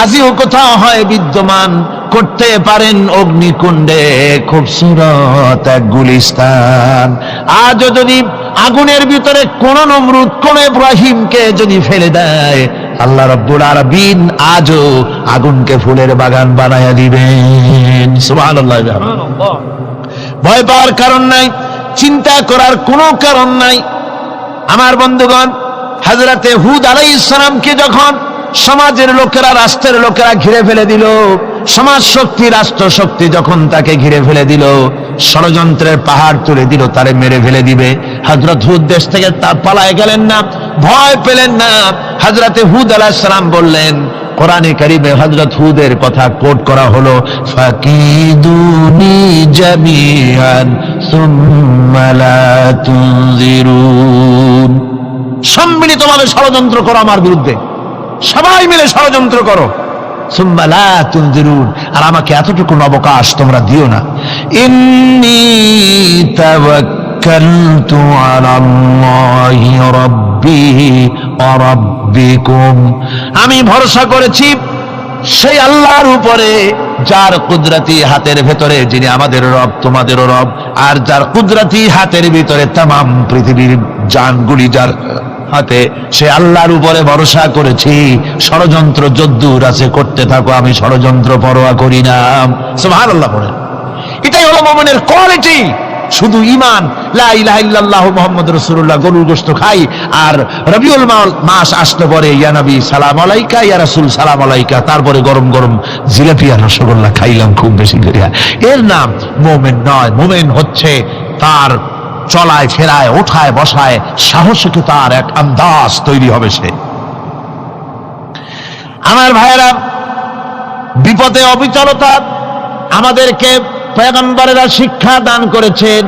A: আজিও কোথাও হয় বিদ্যমান, করতে পারেন অগ্নিকুণ্ডে খুবসুরত এক গুলিস্তান। আজও যদি আগুনের ভিতরে কোন নমরুদ কোন ইব্রাহিমকে যদি ফেলে দেয়, আল্লাহ রাব্বুল আলামিন আজও আগুনকে ফুলের বাগান বানায়া দিবেন। সুবহানাল্লাহ। ভয় পাওয়ার কারণ নাই, চিন্তা করার কোনো কারণ নাই। আমার বন্ধুগণ, হযরতে হুদ আলাইহিস সালামকে যখন সমাজের লোকেরা, রাষ্ট্রের লোকেরা ঘিরে ফেলে দিল, সমাজ শক্তি, রাষ্ট্র শক্তি যখন তাকে ঘিরে ফেলে দিল, ষড়যন্ত্রের পাহাড় তুলে দিল, তারে মেরে ফেলে দিবে, হযরত হুদ দেশ থেকে তার পালায় গেলেন না, ভয় পেলেন না। হযরতে হুদ আলাইহিস সালাম বললেন, কোরআনে কারিমে হযরত হুদের কথা কোট করা হলো, ফাকিদুনি জামিআন সুম্মা লা তুনজিরুন। সম্মিলিতভাবে ষড়যন্ত্র করো আমার বিরুদ্ধে, সবাই মিলে ষড়যন্ত্র করো, সুম্মা লা তুনজিরুন, আর আমাকে এতটুকু অবকাশ তোমরা দিও না। ইন্নী তাওয়াক্কালতু আলাল্লাহি রাব্বি ওয়া রাব্বিকুম, আমি ভরসা করেছি সেই আল্লাহর উপরে যার কুদরতি হাতের ভেতরে, যিনি আমাদের রব তোমাদেরও রব, আর যার কুদরতি হাতের ভিতরে তামাম পৃথিবীর জানগুলি যার হাতে, সে আল্লাহর উপরে ভরসা করেছি। ষড়যন্ত্র যদ্দূর আছে করতে থাকো, আমি ষড়যন্ত্র পরোয়া করি না। সুবহানাল্লাহ পড়ে। এটাই হলো মুমিনের কোয়ালিটি। শুধু ঈমান, লা ইলাহা ইল্লাল্লাহু মুহাম্মাদুর রাসূলুল্লাহ, গরুর গোশত খাই, আর রবিউল মাস আসতে পরে ইয়া নবী সালাম আলাইকা, ইয়া রাসূল সালাম আলাইকা, তারপরে গরম গরম জিলাপি আর রসগোল্লা খাইলাম খুব বেশি করিয়া, এর নাম মুমিন নয়। মুমিন হচ্ছে তার চলায় ফেরায়, ওঠায় বসায় সাহসকে তার এক আন্দাজ তৈরি হবে সে। আমার ভাইয়েরা, বিপদে অবিচলতা আমাদেরকে পয়গম্বরেরা শিক্ষা দান করেছেন।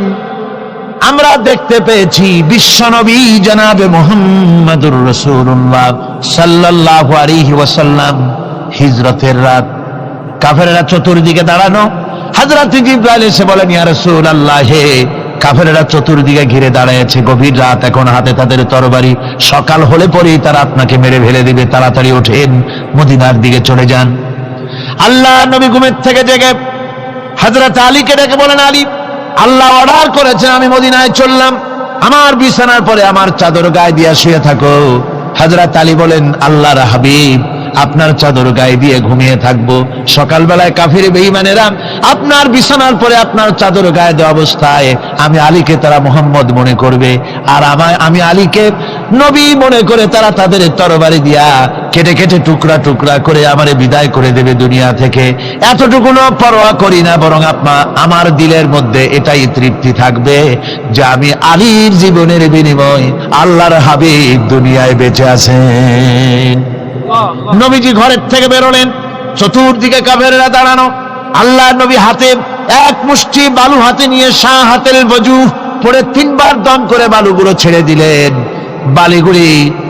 A: আমরা দেখতে পেয়েছি বিশ্বনবী জনাবে মুহাম্মদুর রাসূলুল্লাহ সাল্লাল্লাহু আলাইহি ওয়াসাল্লাম হিজরতের রাত, কাফেররা চতুর্দিকে দাঁড়ানো, হযরত জিবরাইল এসে বলেন, ইয়া রাসূলুল্লাহ, হে কাফেররা চতুর্দিকে ঘিরে দাঁড়িয়েছে, গভীর রাত, এখন হাতে তাদের তরবারি, সকাল হলে পরেই তারা আপনাকে মেরে ফেলে দিবে, তাড়াতাড়ি ওঠেন, মদিনার দিকে চলে যান। আল্লাহ নবী ঘুমের থেকে জেগে হযরত আলীকে ডেকে বলেন, আলী, আল্লাহ অর্ডার করেছেন আমি মদিনায় চললাম, আমার বিছানার পরে আমার চাদর গায়ে দিয়ে শুয়ে থাকো। হযরত আলী বলেন, আল্লাহর হাবিব, আপনার চাদর গায়ে দিয়ে ঘুমিয়ে থাকবো, সকালবেলায় কাফির বেঈমানেরা আপনার বিছানার পরে আপনার চাদর গায়ে দেওয়া অবস্থায় আমি আলীকে তারা মুহাম্মদ মনে করবে, আর আমি আলীকে নবী মনে করে তারা তাদের তরবারি দিয়া কেটে কেটে টুকরা টুকরা করে আমারে বিদায় করে দেবে দুনিয়া থেকে। এতটুকুনো পরোয়া করি না, বরং আমার দিলের মধ্যে এটাই তৃপ্তি থাকবে যে আমি আলীর জীবনের বিনিময় আল্লাহর হাবিব দুনিয়ায় বেঁচে আছেন। নবীজি ঘরের থেকে বেরোলেন, চতুর্দিকে কাফেররা দাঁড়ানো। আল্লাহ নবী হাতে এক মুষ্টি বালু হাতে নিয়ে শাহ হাতের বজু পড়ে 3 বার দম করে বালুগুলো ছেড়ে দিলেন। বালিগুলি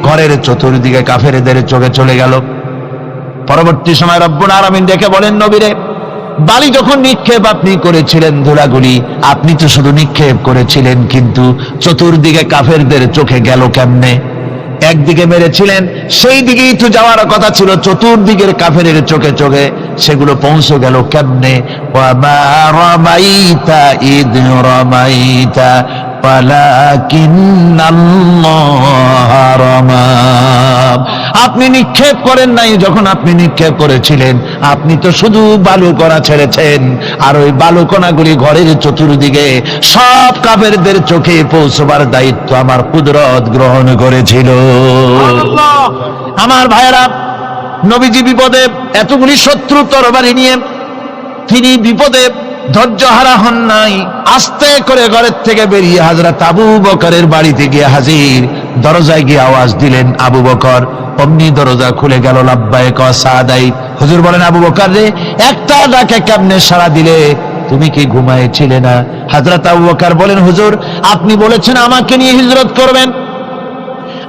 A: ঘরের চতুর্দিকে কাফেরদের চোখে চলে গেল। পরবর্তী সময় রব্বুল আলামিন ডেকে বলেন, নবীরে, বালি যখন নিক্ষেপ আপনি করেছিলেন ধুলাগুলি, আপনি তো শুধু নিক্ষেপ করেছিলেন, কিন্তু চতুর্দিকে কাফেরদের চোখে গেল কেমনে? একদিকে মেরেছিলেন, সেই দিকেই তো যাওয়ার কথা ছিল, চতুর্দিকের কাফেরের চোখে চোখে সেগুলো পৌঁছে গেল কেমনে? ওয়ামা রামাইতা ইদ রামাইতা ওয়ালাকিন্নাল্লাহ রামা। আপনি নিক্ষেপ করেন নাই, যখন আপনি নিক্ষেপ করেছিলেন আপনি তো শুধু বালু কণা ছেড়েছেন, আর ওই বালু কণাগুলি ঘরের চতুর্দিকে সব কাফেরদের চোখে পৌঁছবার দায়িত্ব আমার কুদরত গ্রহণ করেছিল। আমার ভাইয়েরা, নবীজি বিপদে, এতগুলি শত্রু তরবারি নিয়ে তিনি বিপদে ধৈর্যহারা হন নাই। আস্তে করে ঘরের থেকে বেরিয়ে হযরত আবু বকরের বাড়িতে গিয়ে হাজির। দরজায় গিয়ে আওয়াজ দিলেন, আবু বকর। অমনি দরজা খুলে গেল। লাব্বাইক ওয়া সাদাইক। হুজুর বলেন, আবু বকর রে, একটা ডাকে কেমনে সাড়া দিলে? তুমি কি ঘুমাইছিলে না? হযরত আবু বকর বলেন, হুজুর, আপনি বলেছেন আমাকে নিয়ে হিজরত করবেন,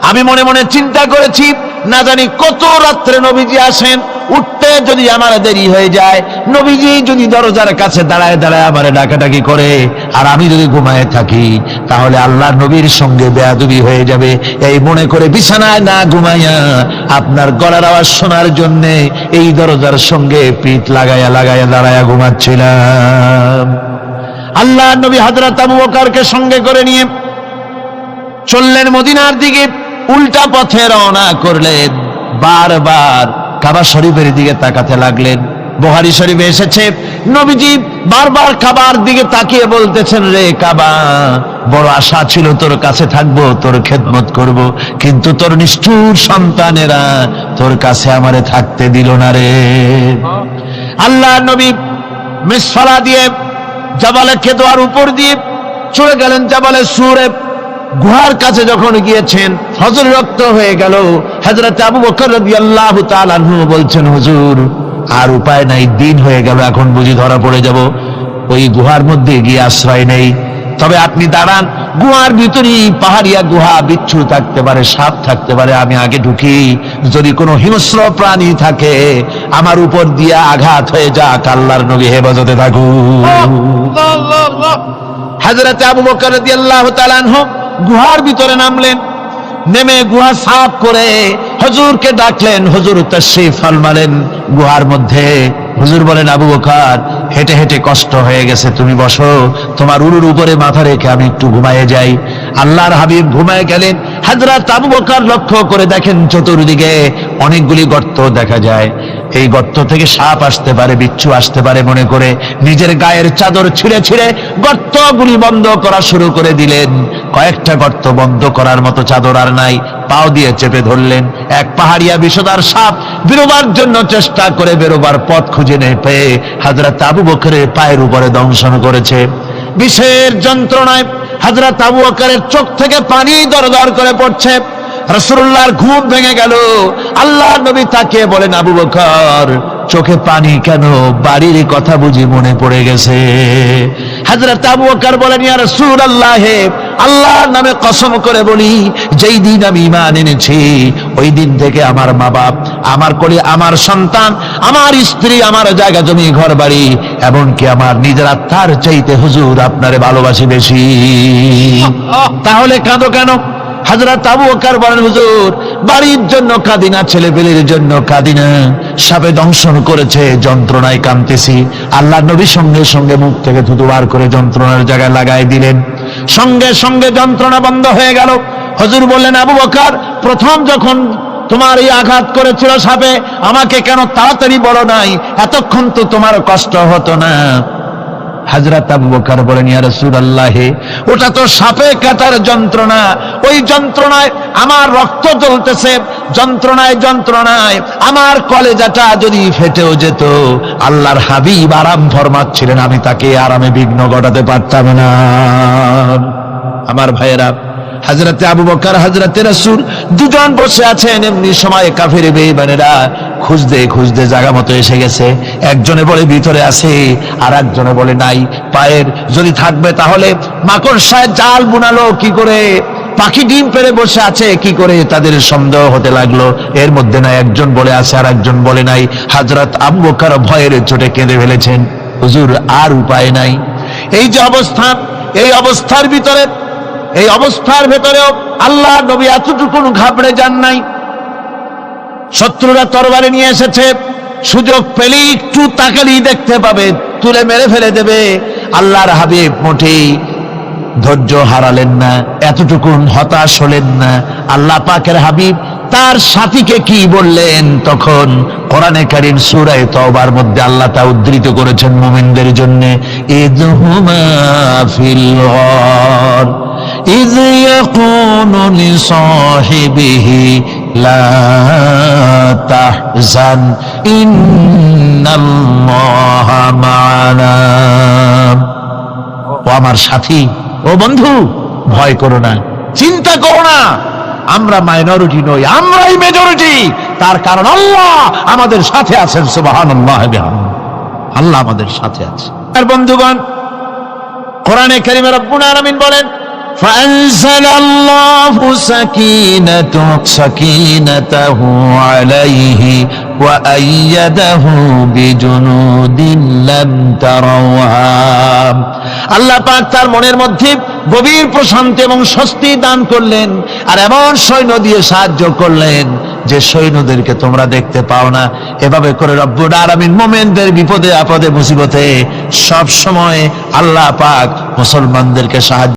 A: আমি মনে মনে চিন্তা করেছি, না জানি কত রাত্রে নবীজি আসেন, উঠতে যদি আমার দেরি হয়ে যায়, নবীজি যদি দরজার কাছে দাঁড়ায় দাঁড়ায় আমারে ডাকাডাকি করে, আর আমি যদি ঘুমায় থাকি, তাহলে আল্লাহ নবীর সঙ্গে বেয়াদবি হয়ে যাবে। এই মনে করে বিছানায় না ঘুমাইয়া আপনার গলার আওয়াজ শোনার জন্য এই দরজার সঙ্গে পিঠ লাগাইয়া লাগাইয়া দাঁড়াইয়া ঘুমাচ্ছিলাম। আল্লাহ নবী হযরত আবু বকরকে সঙ্গে করে নিয়ে চললেন মদিনার দিকে। উল্টা পথে রওনা করলেন। বারবার কাবা শরীফের দিকে তাকাতে লাগলেন। বুখারী শরীফে এসেছে, নবীজি বারবার কাবার দিকে তাকিয়ে বলতেছেন, রে কাবা, বড় আশা ছিল তোর কাছে থাকবো, তোর খেদমত করব, কিন্তু তোর নিষ্ঠুর সন্তানেরা তোর কাছে আমারে থাকতে দিল না রে। আল্লাহ নবী মিসফালা দিয়ে জাবালে কেদোয়ার উপর দিয়ে চলে গেলেন জাবালে সুরে। গুহার কাছে যখন গিয়েছেন, ফজর রক্ত হয়ে গেল। হযরত আবু বকর রাদিয়াল্লাহু তাআলা আনহু বলছেন, হুজুর, আর উপায় নাই, দিন হয়ে গেল, এখন বুঝি ধরা পড়ে যাব, ওই গুহার মধ্যে গিয়ে আশ্রয় নেই। তবে আপনি দাঁড়ান, গুহার ভিতরেই পাহাড়িয়া গুহা, বিচ্ছু থাকতে পারে, সাপ থাকতে পারে, আমি আগে ঢুকি, যদি কোনো হিংস্র প্রাণী থাকে আমার উপর দিয়ে আঘাত হয়ে যাক, আল্লাহর নবী হেফাজতে থাকুন। হযরত আবু বকর রাদিয়াল্লাহু তাআলা আনহু গুহার ভিতরে নামলেন। নেমে গুহা সাফ করে হুজুরকে ডাকলেন। হুজুর তাশরীফ ফরমালেন গুহার মধ্যে। হুজুর বলেন, আবু বকর, হেঁটে হেঁটে কষ্ট হয়ে গেছে, তুমি বসো, তোমার উরুর উপরে মাথা রেখে আমি একটু ঘুমায়ে যাই। আল্লাহর হাবিব ঘুমায়ে গেলেন। হযরত আবু বকর লক্ষ্য করে দেখেন চতুর্দিকে অনেকগুলি গর্ত দেখা যায়। এই গর্ত থেকে সাপ আসতে পারে, বিচ্ছু আসতে পারে মনে করে নিজের গায়ের চাদর ছিঁড়ে ছিঁড়ে গর্তগুলি বন্ধ করা শুরু করে দিলেন। কয়েকটা গর্ত বন্ধ করার মতো চাদর আর নাই, পাও দিয়ে চেপে ধরলেন। এক পাহাড়িয়া বিষধর সাপ বেরোবার জন্য চেষ্টা করে বেরোবার পথ খুঁজে নেই পেয়ে হযরত আবু বকরের পায়ের উপরে দংশন করেছে। বিষের যন্ত্রণায় হযরত আবু বকরের চোখ থেকে পানি দরদর করে পড়ছে। রাসূলুল্লাহর ঘুম ভেঙে গেল। আল্লাহর নবী তাকিয়ে বলেন, আবু বকর, চোখে পানি কেন? বাড়ির কথা বুঝি মনে পড়ে গেছে? হযরত আবু বকর বলেন, ইয়া রাসূলুল্লাহ, আল্লাহর নামে কসম করে বলি, যেই দিন আমি ঈমান এনেছি ওই দিন থেকে আমার মা বাপ, আমার কোলে আমার সন্তান, আমার স্ত্রী, আমার জায়গা জমি ঘর বাড়ি, এমনকি আমার নিজের আত্মার চাইতে হুজুর আপনারে ভালোবাসি বেশি। তাহলে কাঁদো কেন? হযরত আবু বকর বলেন, হুজুর বাড়ির জন্য কাঁদি না, ছেলেপেলের জন্য কাঁদি না, সাপে দংশন করেছে, যন্ত্রণায় কাঁদতেছি। আল্লাহ নবী সঙ্গে সঙ্গে মুখ থেকে থুতু বার করে যন্ত্রণার জায়গায় লাগাই দিলেন, সঙ্গে সঙ্গে যন্ত্রণা বন্ধ হয়ে গেল। হুজুর বললেন, আবু বকর, প্রথম যখন তোমার এই আঘাত করেছিল সাপে, আমাকে কেন তাড়াতাড়ি বলো নাই? এতক্ষণ তো তোমার কষ্ট হতো না। হযরত আবু বকর বলেন, ইয়া রাসূলুল্লাহ, ওটা তো সাপে কাটার যন্ত্রণা, ওই যন্ত্রণায় আমার রক্ত জ্বলতেছে, যন্ত্রণায় যন্ত্রণায় আমার কলেজাটা যদি ফেটেও যেত। আল্লাহর হাবিব আরাম ফরমাচ্ছিলেন, আমি তাকে আরামে বিঘ্ন ঘটাতে পারতাম না। আমার ভাইয়েরা, হযরতে আবু বকর, হযরতে রাসূল দুজন বসে আছেন। এমনি সময় কাফের বেঈমানেরা খুঁজতে খুঁজতে জায়গা মতো এসে গেছে। একজনে বলে ভিতরে আছে, আর একজনে বলে নাই। পায়ের যদি থাকবে তাহলে মাকড়সায় জাল বুনালো কি করে, পাখি ডিম পেড়ে বসে আছে কি করে, তাদের সন্দেহ হতে লাগলো। এর মধ্যে না একজন বলে আছে আর একজন বলে নাই। হযরত আবু বকর ভয়ের চোটে কেঁদে ফেলেছেন, হুজুর আর উপায় নাই। এই যে অবস্থা, এই অবস্থার ভেতরেও আল্লাহ নবী এতটুকু ঘাবড়ে যান নাই। শত্রুরা তরবারি নিয়ে এসেছে, সুযোগ পেলেই একটু তাকালেই দেখতে পাবে, তুলে মেরে ফেলে দেবে। আল্লাহর হাবিব মোটেই ধৈর্য হারালেন না, এতটুকু হতাশ হলেন না। আল্লাহ পাকের হাবিব তার সাথীকে কি বললেন? তখন কোরআনে কারীম সূরা তাওবার মধ্যে আল্লাহ তা উদ্ধৃত করেছেন মুমিনদের জন্য, ইযহুমা ফিল গার إذ يقول لصاحبه لا تحزن إن الله معنا। ও আমার সাথী, ও বন্ধু, ভয় করো না, চিন্তা করো না, আমরা মাইনরিটি নই, আমরাই মেজরিটি। তার কারণ আল্লাহ আমাদের সাথে আছেন। সুবহানাল্লাহ, আল্লাহ আমাদের সাথে আছে। আর বন্ধুগণ, কোরআনে কারীমে রব্বুল আলামিন বলেন, فأنزل الله سكينته عليه وأيده بجنود لم تروها। আল্লাহ পাক তার মনের মধ্যে গভীর প্রশান্তি এবং স্বস্তি দান করলেন, আর এমন সৈন্য দিয়ে সাহায্য করলেন যে সৈন্যদেরকে তোমরা দেখতে পাও না। এভাবে করে রব্বুল আলামিন মুমিনদের বিপদে আপদে মুসিবতে সব সময় আল্লাহ পাক মুসলমানদেরকে সাহায্য